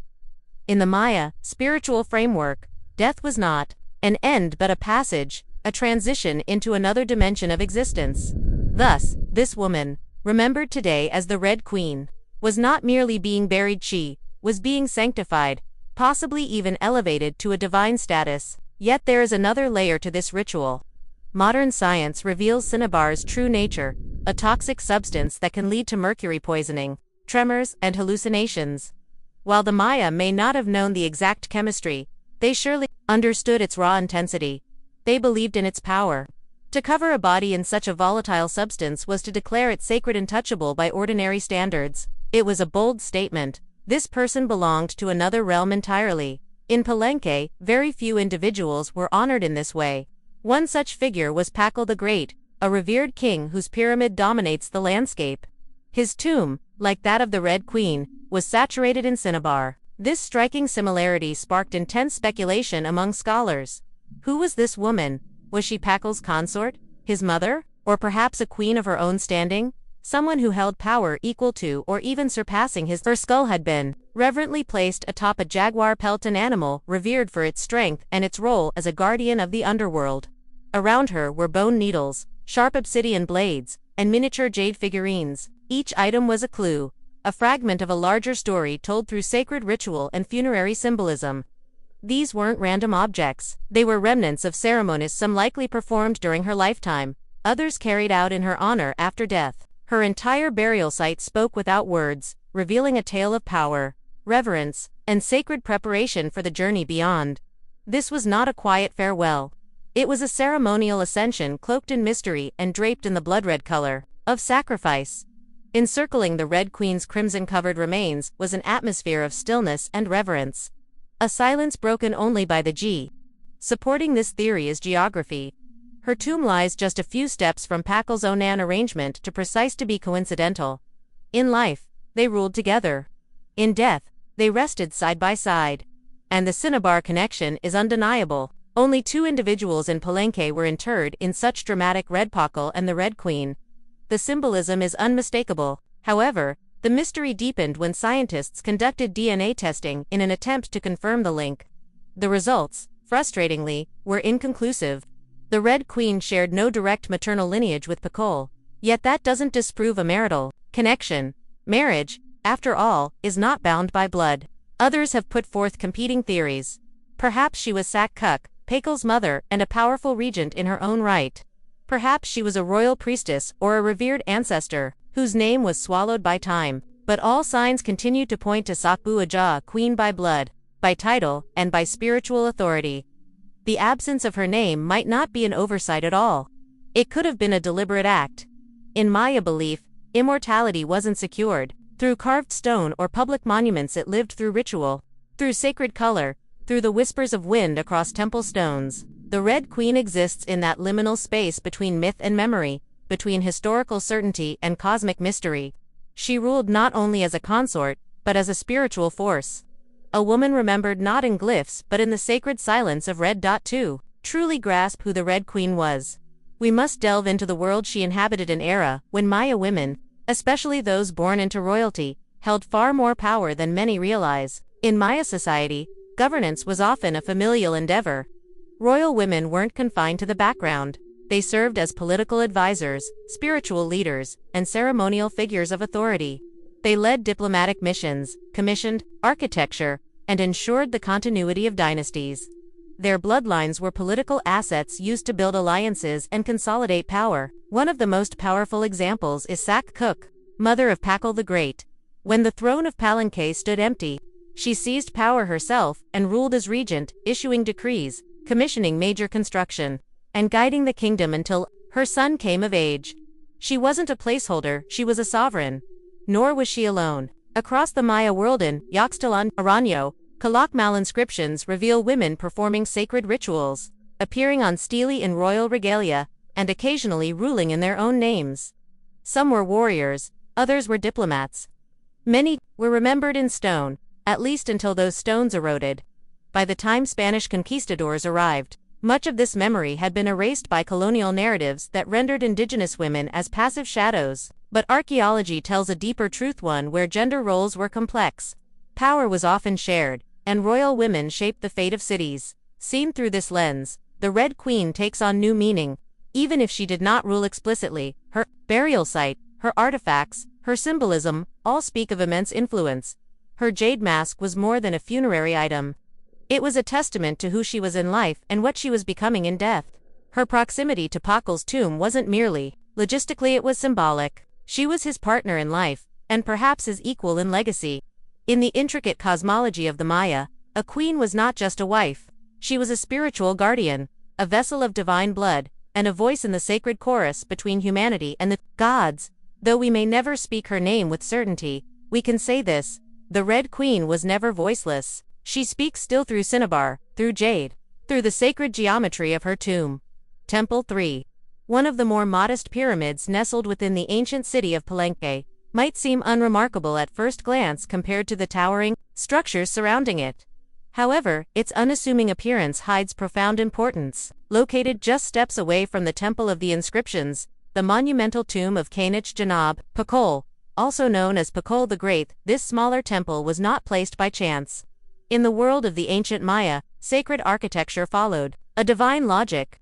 In the Maya spiritual framework, death was not an end but a passage, a transition into another dimension of existence. Thus, this woman, remembered today as the Red Queen, was not merely being buried, she was being sanctified, possibly even elevated to a divine status. Yet there is another layer to this ritual. Modern science reveals cinnabar's true nature, a toxic substance that can lead to mercury poisoning, tremors, and hallucinations. While the Maya may not have known the exact chemistry, they surely understood its raw intensity. They believed in its power. To cover a body in such a volatile substance was to declare it sacred, untouchable by ordinary standards. It was a bold statement. This person belonged to another realm entirely. In Palenque, very few individuals were honored in this way. One such figure was Pakal the Great, a revered king whose pyramid dominates the landscape. His tomb, like that of the Red Queen, was saturated in cinnabar. This striking similarity sparked intense speculation among scholars. Who was this woman? Was she Pakal's consort, his mother, or perhaps a queen of her own standing? someone who held power equal to or even surpassing his. Her skull had been reverently placed atop a jaguar pelt, an animal revered for its strength and its role as a guardian of the underworld. Around her were bone needles, sharp obsidian blades, and miniature jade figurines. Each item was a clue, a fragment of a larger story told through sacred ritual and funerary symbolism. These weren't random objects, they were remnants of ceremonies, some likely performed during her lifetime, others carried out in her honor after death. Her entire burial site spoke without words, revealing a tale of power, reverence, and sacred preparation for the journey beyond. This was not a quiet farewell. It was a ceremonial ascension cloaked in mystery and draped in the blood-red color of sacrifice. Encircling the Red Queen's crimson-covered remains was an atmosphere of stillness and reverence. A silence broken only by the G. Supporting this theory is geography. Her tomb lies just a few steps from Pakal's Onan arrangement, too precise to be coincidental. In life, they ruled together. In death, they rested side by side. And the Cinnabar connection is undeniable. Only two individuals in Palenque were interred in such dramatic. Red Pakal and the Red Queen. The symbolism is unmistakable. However, the mystery deepened when scientists conducted DNA testing in an attempt to confirm the link. The results, frustratingly, were inconclusive. The Red Queen shared no direct maternal lineage with Pakal. Yet that doesn't disprove a marital connection. Marriage, after all, is not bound by blood. Others have put forth competing theories. Perhaps she was Sak Kuk, Pakal's mother and a powerful regent in her own right. Perhaps she was a royal priestess or a revered ancestor, whose name was swallowed by time, but all signs continued to point to Sakbu Aja, queen by blood, by title, and by spiritual authority. The absence of her name might not be an oversight at all. It could have been a deliberate act. In Maya belief, immortality wasn't secured through carved stone or public monuments. It lived through ritual, through sacred color, through the whispers of wind across temple stones. The Red Queen exists in that liminal space between myth and memory, between historical certainty and cosmic mystery. She ruled not only as a consort, but as a spiritual force. A woman remembered not in glyphs but in the sacred silence of Red. To truly grasp who the Red Queen was, we must delve into the world she inhabited, an era when Maya women, especially those born into royalty, held far more power than many realize. In Maya society, governance was often a familial endeavor. Royal women weren't confined to the background. They served as political advisors, spiritual leaders, and ceremonial figures of authority. They led diplomatic missions, commissioned architecture, and ensured the continuity of dynasties. Their bloodlines were political assets used to build alliances and consolidate power. One of the most powerful examples is Sak Kuk, mother of Pakal the Great. When the throne of Palenque stood empty, she seized power herself and ruled as regent, issuing decrees, commissioning major construction, and guiding the kingdom until her son came of age. She wasn't a placeholder, she was a sovereign. Nor was she alone. Across the Maya world in Yaxtalan, Aranyo, Kalakmal inscriptions reveal women performing sacred rituals, appearing on stele in royal regalia, and occasionally ruling in their own names. Some were warriors, others were diplomats. Many were remembered in stone, at least until those stones eroded. By the time Spanish conquistadors arrived, much of this memory had been erased by colonial narratives that rendered indigenous women as passive shadows. But archaeology tells a deeper truth, one where gender roles were complex. Power was often shared, and royal women shaped the fate of cities. Seen through this lens, the Red Queen takes on new meaning. Even if she did not rule explicitly, her burial site, her artifacts, her symbolism, all speak of immense influence. Her jade mask was more than a funerary item. It was a testament to who she was in life and what she was becoming in death. Her proximity to Pakal's tomb wasn't merely logistically, it was symbolic. She was his partner in life, and perhaps his equal in legacy. In the intricate cosmology of the Maya, a queen was not just a wife. She was a spiritual guardian, a vessel of divine blood, and a voice in the sacred chorus between humanity and the gods. Though we may never speak her name with certainty, we can say this: the Red Queen was never voiceless. She speaks still through cinnabar, through jade, through the sacred geometry of her tomb. Temple 3. One of the more modest pyramids nestled within the ancient city of Palenque, might seem unremarkable at first glance compared to the towering structures surrounding it. However, its unassuming appearance hides profound importance. Located just steps away from the Temple of the Inscriptions, the monumental tomb of Kanich Janab, Pakol, also known as Pakol the Great. This smaller temple was not placed by chance. In the world of the ancient Maya, sacred architecture followed a divine logic.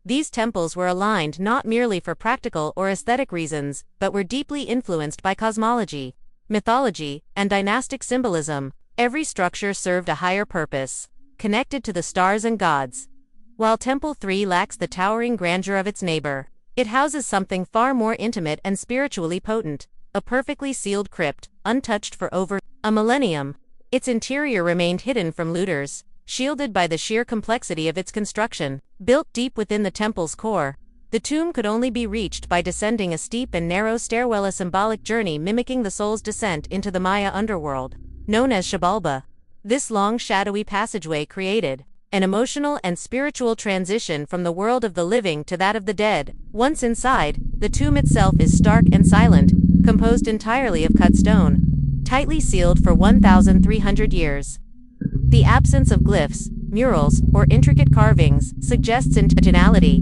These temples were aligned not merely for practical or aesthetic reasons, but were deeply influenced by cosmology, mythology, and dynastic symbolism. Every structure served a higher purpose, connected to the stars and gods. While Temple 3 lacks the towering grandeur of its neighbor, it houses something far more intimate and spiritually potent, a perfectly sealed crypt, untouched for over a millennium. Its interior remained hidden from looters, shielded by the sheer complexity of its construction. Built deep within the temple's core, the tomb could only be reached by descending a steep and narrow stairwell, a symbolic journey mimicking the soul's descent into the Maya underworld, known as Xibalba. This long shadowy passageway created an emotional and spiritual transition from the world of the living to that of the dead. Once inside, the tomb itself is stark and silent, composed entirely of cut stone, tightly sealed for 1,300 years. The absence of glyphs, murals, or intricate carvings suggests intentionality.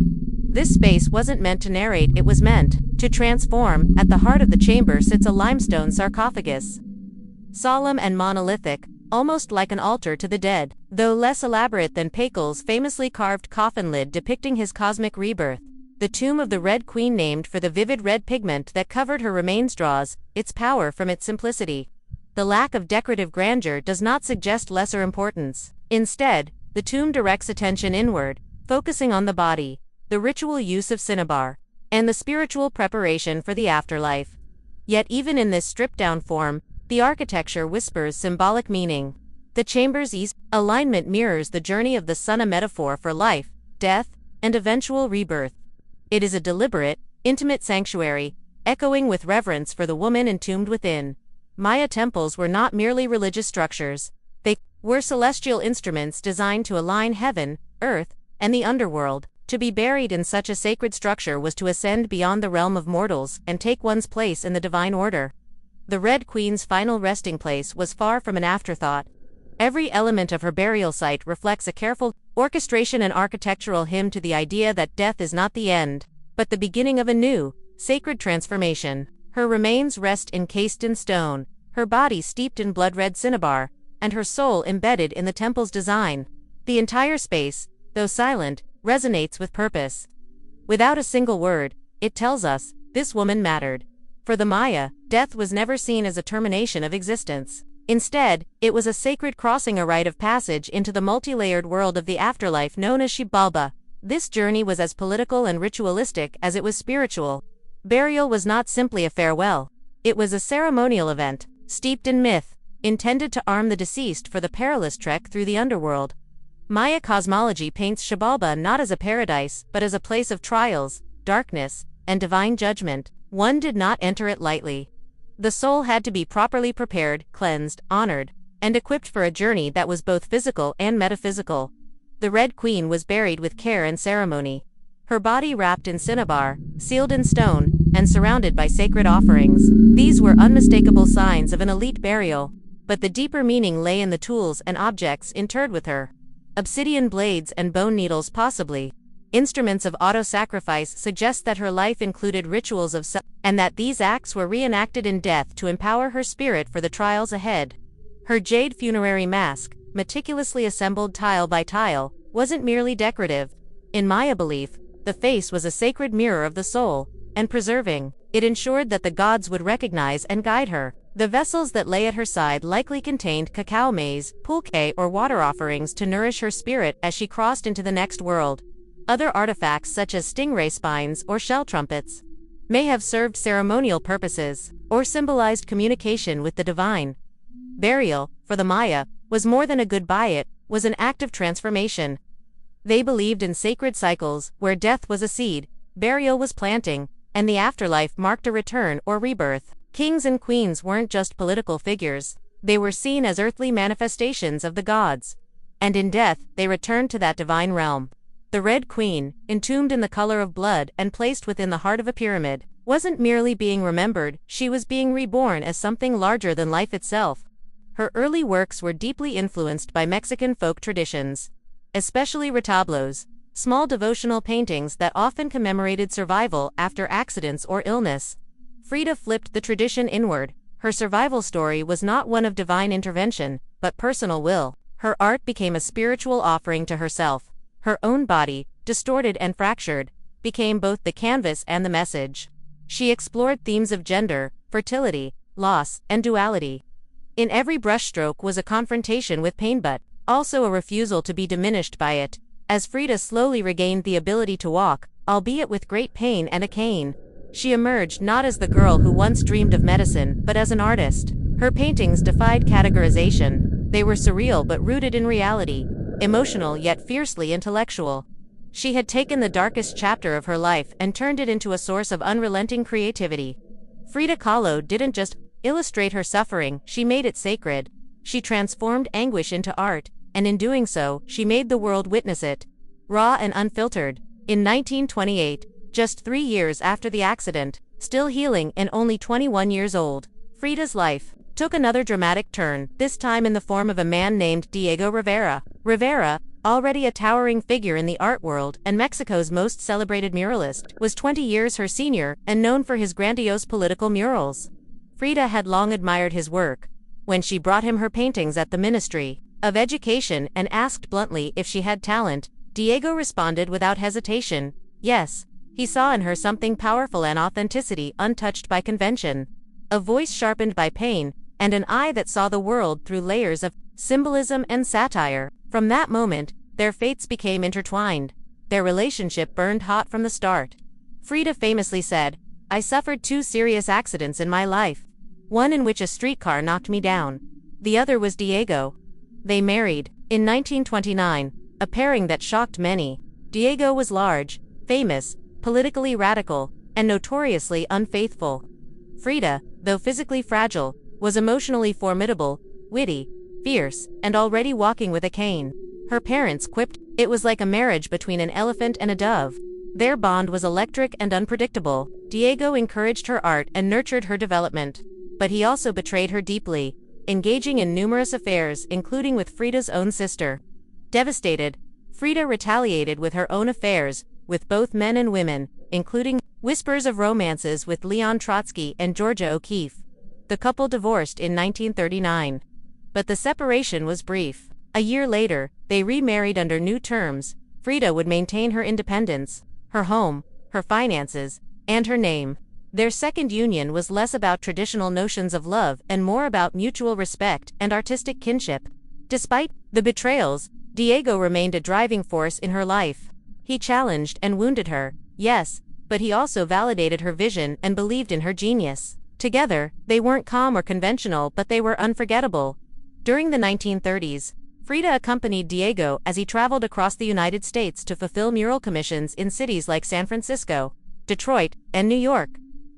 This space wasn't meant to narrate, it was meant to transform. At the heart of the chamber sits a limestone sarcophagus. Solemn and monolithic, almost like an altar to the dead, though less elaborate than Pakal's famously carved coffin lid depicting his cosmic rebirth. The tomb of the Red Queen, named for the vivid red pigment that covered her remains, draws its power from its simplicity. The lack of decorative grandeur does not suggest lesser importance. Instead, the tomb directs attention inward, focusing on the body, the ritual use of cinnabar, and the spiritual preparation for the afterlife. Yet even in this stripped-down form, the architecture whispers symbolic meaning. The chamber's east alignment mirrors the journey of the sun, a metaphor for life, death, and eventual rebirth. It is a deliberate, intimate sanctuary, echoing with reverence for the woman entombed within. Maya temples were not merely religious structures. They were celestial instruments designed to align heaven, earth, and the underworld. To be buried in such a sacred structure was to ascend beyond the realm of mortals and take one's place in the divine order. The Red Queen's final resting place was far from an afterthought. Every element of her burial site reflects a careful orchestration and architectural hymn to the idea that death is not the end, but the beginning of a new, sacred transformation. Her remains rest encased in stone, her body steeped in blood-red cinnabar, and her soul embedded in the temple's design. The entire space, though silent, resonates with purpose. Without a single word, it tells us, this woman mattered. For the Maya, death was never seen as a termination of existence. Instead, it was a sacred crossing, a rite of passage into the multi-layered world of the afterlife known as Xibalba. This journey was as political and ritualistic as it was spiritual. Burial was not simply a farewell. It was a ceremonial event, steeped in myth, intended to arm the deceased for the perilous trek through the underworld. Maya cosmology paints Xibalba not as a paradise, but as a place of trials, darkness, and divine judgment. One did not enter it lightly. The soul had to be properly prepared, cleansed, honored, and equipped for a journey that was both physical and metaphysical. The Red Queen was buried with care and ceremony. Her body wrapped in cinnabar, sealed in stone, and surrounded by sacred offerings. These were unmistakable signs of an elite burial, but the deeper meaning lay in the tools and objects interred with her. Obsidian blades and bone needles, possibly instruments of auto-sacrifice, suggest that her life included rituals of and that these acts were reenacted in death to empower her spirit for the trials ahead. Her jade funerary mask, meticulously assembled tile by tile, wasn't merely decorative. In Maya belief, the face was a sacred mirror of the soul, and preserving it ensured that the gods would recognize and guide her. The vessels that lay at her side likely contained cacao maize, pulque, or water offerings to nourish her spirit as she crossed into the next world. Other artifacts such as stingray spines or shell trumpets may have served ceremonial purposes, or symbolized communication with the divine. Burial, for the Maya, was more than a goodbye, it was an act of transformation. They believed in sacred cycles, where death was a seed, burial was planting, and the afterlife marked a return or rebirth. Kings and queens weren't just political figures, they were seen as earthly manifestations of the gods. And in death, they returned to that divine realm. The Red Queen, entombed in the color of blood and placed within the heart of a pyramid, wasn't merely being remembered, she was being reborn as something larger than life itself. Her early works were deeply influenced by Mexican folk traditions, especially retablos, small devotional paintings that often commemorated survival after accidents or illness. Frida flipped the tradition inward. Her survival story was not one of divine intervention, but personal will. Her art became a spiritual offering to herself. Her own body, distorted and fractured, became both the canvas and the message. She explored themes of gender, fertility, loss, and duality. In every brushstroke was a confrontation with pain, but also a refusal to be diminished by it. As Frida slowly regained the ability to walk, albeit with great pain and a cane, she emerged not as the girl who once dreamed of medicine, but as an artist. Her paintings defied categorization. They were surreal but rooted in reality, emotional yet fiercely intellectual. She had taken the darkest chapter of her life and turned it into a source of unrelenting creativity. Frida Kahlo didn't just illustrate her suffering, she made it sacred. She transformed anguish into art, and in doing so, she made the world witness it, raw and unfiltered. In 1928, just 3 years after the accident, still healing and only 21 years old, Frida's life took another dramatic turn, this time in the form of a man named Diego Rivera. Rivera, already a towering figure in the art world and Mexico's most celebrated muralist, was 20 years her senior and known for his grandiose political murals. Frida had long admired his work. When she brought him her paintings at the Ministry of Education and asked bluntly if she had talent, Diego responded without hesitation, yes. He saw in her something powerful, an authenticity untouched by convention, a voice sharpened by pain, and an eye that saw the world through layers of symbolism and satire. From that moment, their fates became intertwined. Their relationship burned hot from the start. Frida famously said, "I suffered 2 serious accidents in my life. One in which a streetcar knocked me down. The other was Diego." They married in 1929, a pairing that shocked many. Diego was large, famous, politically radical, and notoriously unfaithful. Frida, though physically fragile, was emotionally formidable, witty, fierce, and already walking with a cane. Her parents quipped, it was like a marriage between an elephant and a dove. Their bond was electric and unpredictable. Diego encouraged her art and nurtured her development. But he also betrayed her deeply, engaging in numerous affairs, including with Frida's own sister. Devastated, Frida retaliated with her own affairs, with both men and women, including whispers of romances with Leon Trotsky and Georgia O'Keeffe. The couple divorced in 1939. But the separation was brief. A year later, they remarried under new terms. Frida would maintain her independence, her home, her finances, and her name. Their second union was less about traditional notions of love and more about mutual respect and artistic kinship. Despite the betrayals, Diego remained a driving force in her life. He challenged and wounded her, yes, but he also validated her vision and believed in her genius. Together, they weren't calm or conventional, but they were unforgettable. During the 1930s, Frida accompanied Diego as he traveled across the United States to fulfill mural commissions in cities like San Francisco, Detroit, and New York.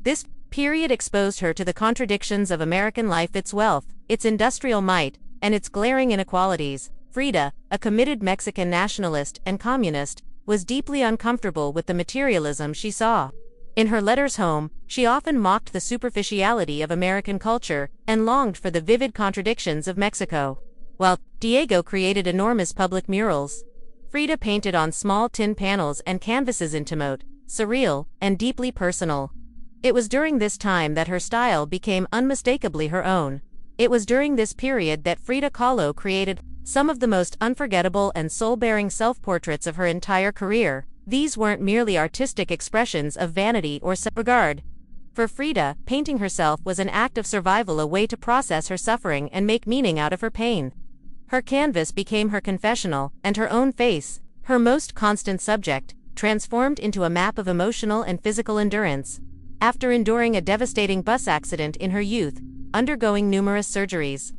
This period exposed her to the contradictions of American life, its wealth, its industrial might, and its glaring inequalities. Frida, a committed Mexican nationalist and communist, was deeply uncomfortable with the materialism she saw. In her letters home, she often mocked the superficiality of American culture and longed for the vivid contradictions of Mexico. While Diego created enormous public murals, Frida painted on small tin panels and canvases, intimate, surreal, and deeply personal. It was during this time that her style became unmistakably her own. It was during this period that Frida Kahlo created some of the most unforgettable and soul-bearing self-portraits of her entire career. These weren't merely artistic expressions of vanity or self-regard. For Frida, painting herself was an act of survival, a way to process her suffering and make meaning out of her pain. Her canvas became her confessional, and her own face, her most constant subject, transformed into a map of emotional and physical endurance. After enduring a devastating bus accident in her youth, undergoing numerous surgeries,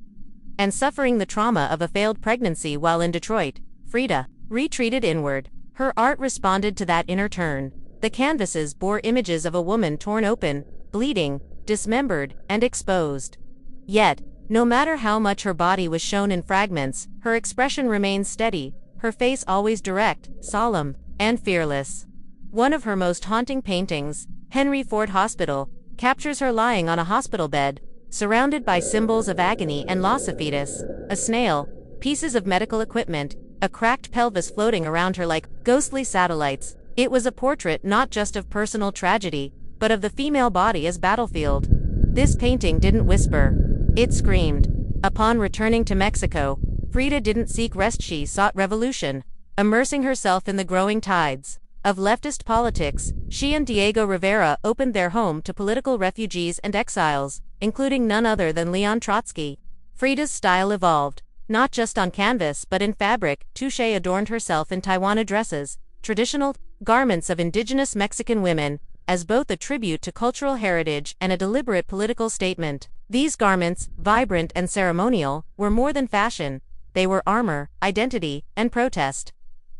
and suffering the trauma of a failed pregnancy while in Detroit, Frida retreated inward. Her art responded to that inner turn. The canvases bore images of a woman torn open, bleeding, dismembered, and exposed. Yet, no matter how much her body was shown in fragments, her expression remained steady, her face always direct, solemn, and fearless. One of her most haunting paintings, Henry Ford Hospital, captures her lying on a hospital bed, surrounded by symbols of agony and loss: a fetus, a snail, pieces of medical equipment, a cracked pelvis floating around her like ghostly satellites. It was a portrait not just of personal tragedy, but of the female body as battlefield. This painting didn't whisper. It screamed. Upon returning to Mexico, Frida didn't seek rest, she sought revolution. Immersing herself in the growing tides of leftist politics, she and Diego Rivera opened their home to political refugees and exiles, including none other than Leon Trotsky. Frida's style evolved, not just on canvas but in fabric. Touche adorned herself in Tijuana dresses, traditional garments of indigenous Mexican women, as both a tribute to cultural heritage and a deliberate political statement. These garments, vibrant and ceremonial, were more than fashion. They were armor, identity, and protest.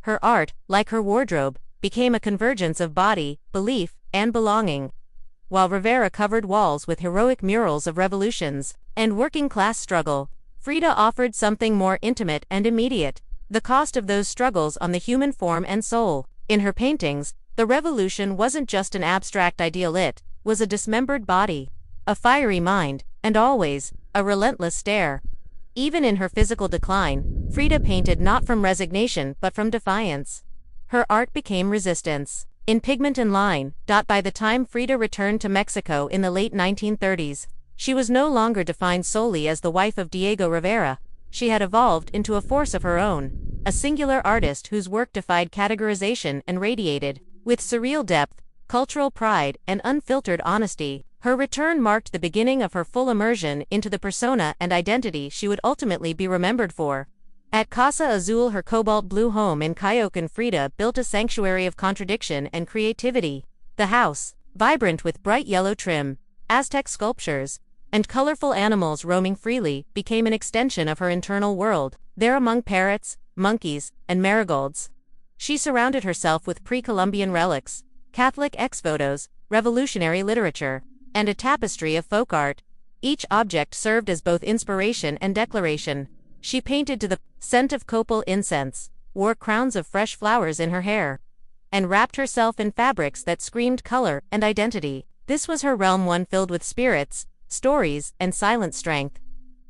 Her art, like her wardrobe, became a convergence of body, belief, and belonging. While Rivera covered walls with heroic murals of revolutions and working-class struggle, Frida offered something more intimate and immediate: the cost of those struggles on the human form and soul. In her paintings, the revolution wasn't just an abstract ideal, it was a dismembered body, a fiery mind, and always a relentless stare. Even in her physical decline, Frida painted not from resignation but from defiance. Her art became resistance, in pigment and line. By the time Frida returned to Mexico in the late 1930s, she was no longer defined solely as the wife of Diego Rivera. She had evolved into a force of her own, a singular artist whose work defied categorization and radiated, with surreal depth, cultural pride, and unfiltered honesty. Her return marked the beginning of her full immersion into the persona and identity she would ultimately be remembered for. At Casa Azul, her cobalt blue home in Coyoacán, Frida built a sanctuary of contradiction and creativity. The house, vibrant with bright yellow trim, Aztec sculptures, and colorful animals roaming freely, became an extension of her internal world. There, among parrots, monkeys, and marigolds, she surrounded herself with pre-Columbian relics, Catholic ex-votos, revolutionary literature, and a tapestry of folk art. Each object served as both inspiration and declaration. She painted to the scent of copal incense, wore crowns of fresh flowers in her hair, and wrapped herself in fabrics that screamed color and identity. This was her realm, one filled with spirits, stories, and silent strength.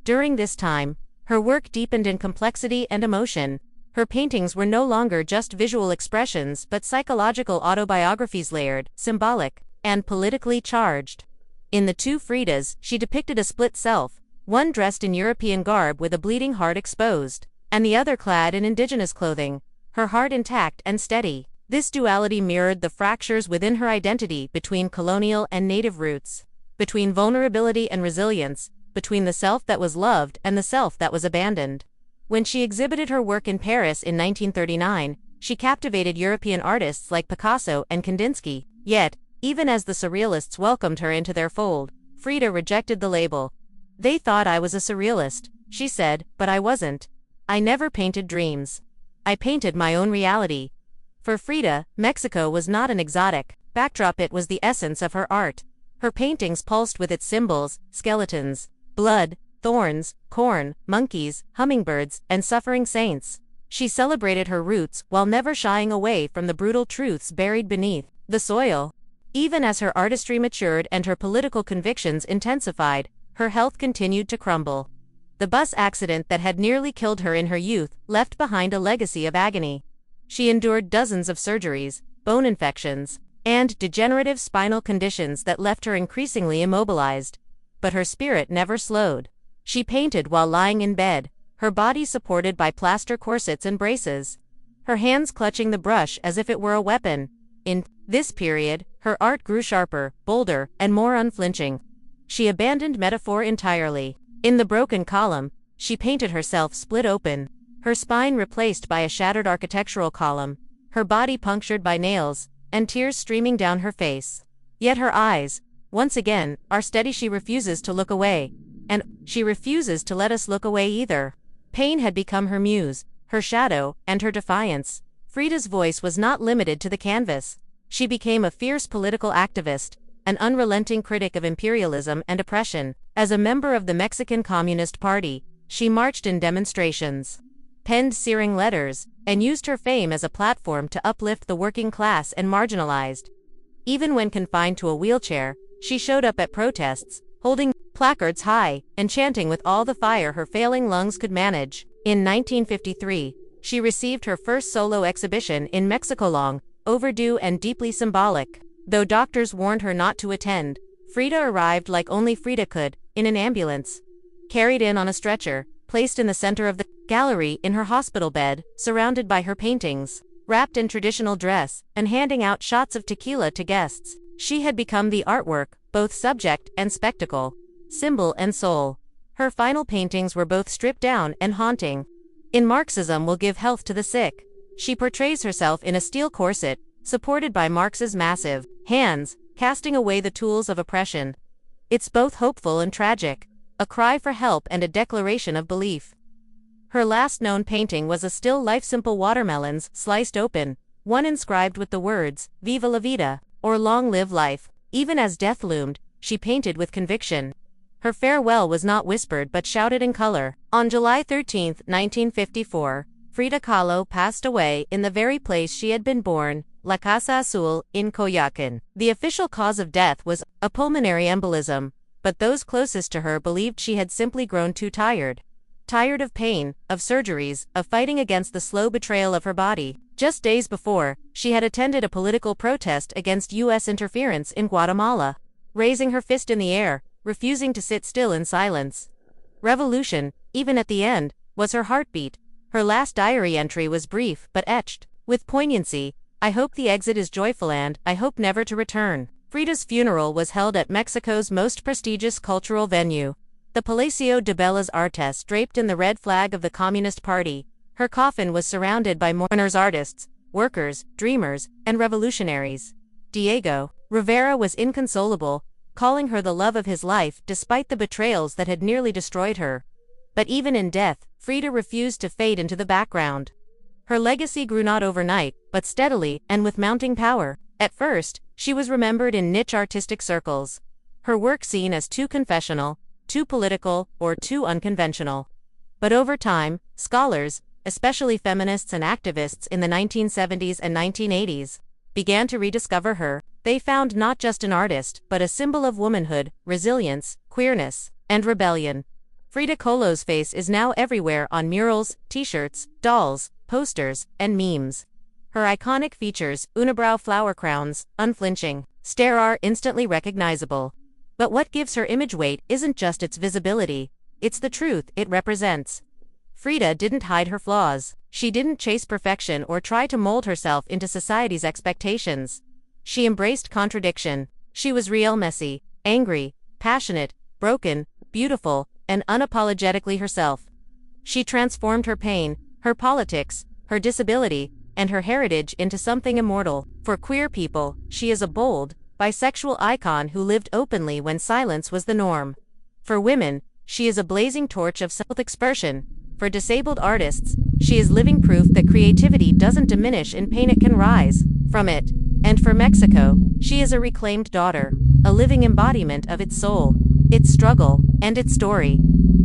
During this time, her work deepened in complexity and emotion. Her paintings were no longer just visual expressions but psychological autobiographies, layered, symbolic, and politically charged. In the two Fridas, she depicted a split self, one dressed in European garb with a bleeding heart exposed, and the other clad in indigenous clothing, her heart intact and steady. This duality mirrored the fractures within her identity between colonial and native roots, between vulnerability and resilience, between the self that was loved and the self that was abandoned. When she exhibited her work in Paris in 1939, she captivated European artists like Picasso and Kandinsky. Yet, even as the surrealists welcomed her into their fold, Frida rejected the label. "They thought I was a surrealist," she said, "but I wasn't. I never painted dreams. I painted my own reality." For Frida, Mexico was not an exotic backdrop, it was the essence of her art. Her paintings pulsed with its symbols: skeletons, blood, thorns, corn, monkeys, hummingbirds, and suffering saints. She celebrated her roots while never shying away from the brutal truths buried beneath the soil. Even as her artistry matured and her political convictions intensified, her health continued to crumble. The bus accident that had nearly killed her in her youth left behind a legacy of agony. She endured dozens of surgeries, bone infections, and degenerative spinal conditions that left her increasingly immobilized. But her spirit never slowed. She painted while lying in bed, her body supported by plaster corsets and braces, her hands clutching the brush as if it were a weapon. In this period, her art grew sharper, bolder, and more unflinching. She abandoned metaphor entirely. In the broken column, she painted herself split open, her spine replaced by a shattered architectural column, her body punctured by nails, and tears streaming down her face. Yet her eyes, once again, are steady. She refuses to look away. And she refuses to let us look away either. Pain had become her muse, her shadow, and her defiance. Frida's voice was not limited to the canvas. She became a fierce political activist, an unrelenting critic of imperialism and oppression. As a member of the Mexican Communist Party, she marched in demonstrations, penned searing letters, and used her fame as a platform to uplift the working class and marginalized. Even when confined to a wheelchair, she showed up at protests, holding placards high and chanting with all the fire her failing lungs could manage. In 1953, she received her first solo exhibition in Mexico, long overdue and deeply symbolic. Though doctors warned her not to attend, Frida arrived like only Frida could, in an ambulance. Carried in on a stretcher, placed in the center of the gallery in her hospital bed, surrounded by her paintings, wrapped in traditional dress, and handing out shots of tequila to guests. She had become the artwork, both subject and spectacle, symbol and soul. Her final paintings were both stripped down and haunting. In Marxism will give health to the sick. She portrays herself in a steel corset, supported by Marx's massive hands, casting away the tools of oppression. It's both hopeful and tragic, a cry for help and a declaration of belief. Her last known painting was a still life, simple watermelons sliced open, one inscribed with the words, "Viva la vida," or "Long live life." Even as death loomed, she painted with conviction. Her farewell was not whispered but shouted in color. On July 13, 1954, Frida Kahlo passed away in the very place she had been born, La Casa Azul, in Coyoacán. The official cause of death was a pulmonary embolism, but those closest to her believed she had simply grown too tired. Tired of pain, of surgeries, of fighting against the slow betrayal of her body. Just days before, she had attended a political protest against U.S. interference in Guatemala, raising her fist in the air, refusing to sit still in silence. Revolution, even at the end, was her heartbeat. Her last diary entry was brief but etched with poignancy. "I hope the exit is joyful and I hope never to return." Frida's funeral was held at Mexico's most prestigious cultural venue, the Palacio de Bellas Artes, draped in the red flag of the Communist Party. Her coffin was surrounded by mourners, artists, workers, dreamers, and revolutionaries. Diego Rivera was inconsolable, calling her the love of his life despite the betrayals that had nearly destroyed her. But even in death, Frida refused to fade into the background. Her legacy grew not overnight, but steadily and with mounting power. At first, she was remembered in niche artistic circles, her work seen as too confessional, too political, or too unconventional. But over time, scholars, especially feminists and activists in the 1970s and 1980s, began to rediscover her. They found not just an artist, but a symbol of womanhood, resilience, queerness, and rebellion. Frida Kahlo's face is now everywhere on murals, t-shirts, dolls, posters, and memes. Her iconic features, unibrow flower crowns, unflinching stare, are instantly recognizable. But what gives her image weight isn't just its visibility, it's the truth it represents. Frida didn't hide her flaws. She didn't chase perfection or try to mold herself into society's expectations. She embraced contradiction. She was real, messy, angry, passionate, broken, beautiful, and unapologetically herself. She transformed her pain, her politics, her disability, and her heritage into something immortal. For queer people, she is a bold, bisexual icon who lived openly when silence was the norm. For women, she is a blazing torch of self-expression. For disabled artists, she is living proof that creativity doesn't diminish in pain, it can rise from it. And for Mexico, she is a reclaimed daughter, a living embodiment of its soul, its struggle, and its story.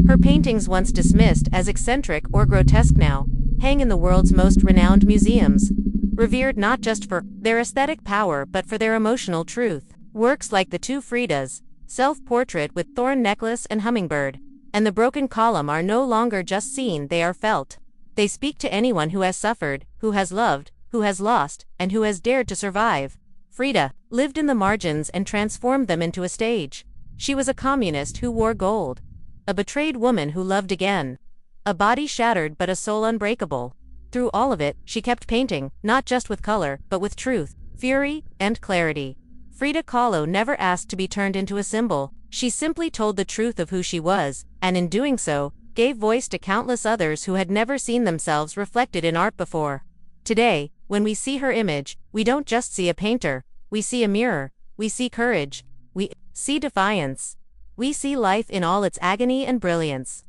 Her paintings, once dismissed as eccentric or grotesque, now hang in the world's most renowned museums, revered not just for their aesthetic power but for their emotional truth. Works like the two Fridas, self-portrait with thorn necklace and hummingbird, and the broken column are no longer just seen, they are felt. They speak to anyone who has suffered, who has loved, who has lost, and who has dared to survive. Frida lived in the margins and transformed them into a stage. She was a communist who wore gold, a betrayed woman who loved again, a body shattered but a soul unbreakable. Through all of it, she kept painting, not just with color, but with truth, fury, and clarity. Frida Kahlo never asked to be turned into a symbol. She simply told the truth of who she was, and in doing so, gave voice to countless others who had never seen themselves reflected in art before. Today, when we see her image, we don't just see a painter, we see a mirror, we see courage, we see defiance. We see life in all its agony and brilliance.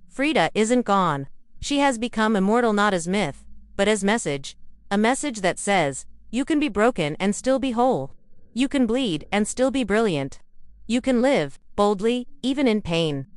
Frida isn't gone. She has become immortal not as myth, but as message. A message that says, you can be broken and still be whole. You can bleed and still be brilliant. You can live boldly, even in pain.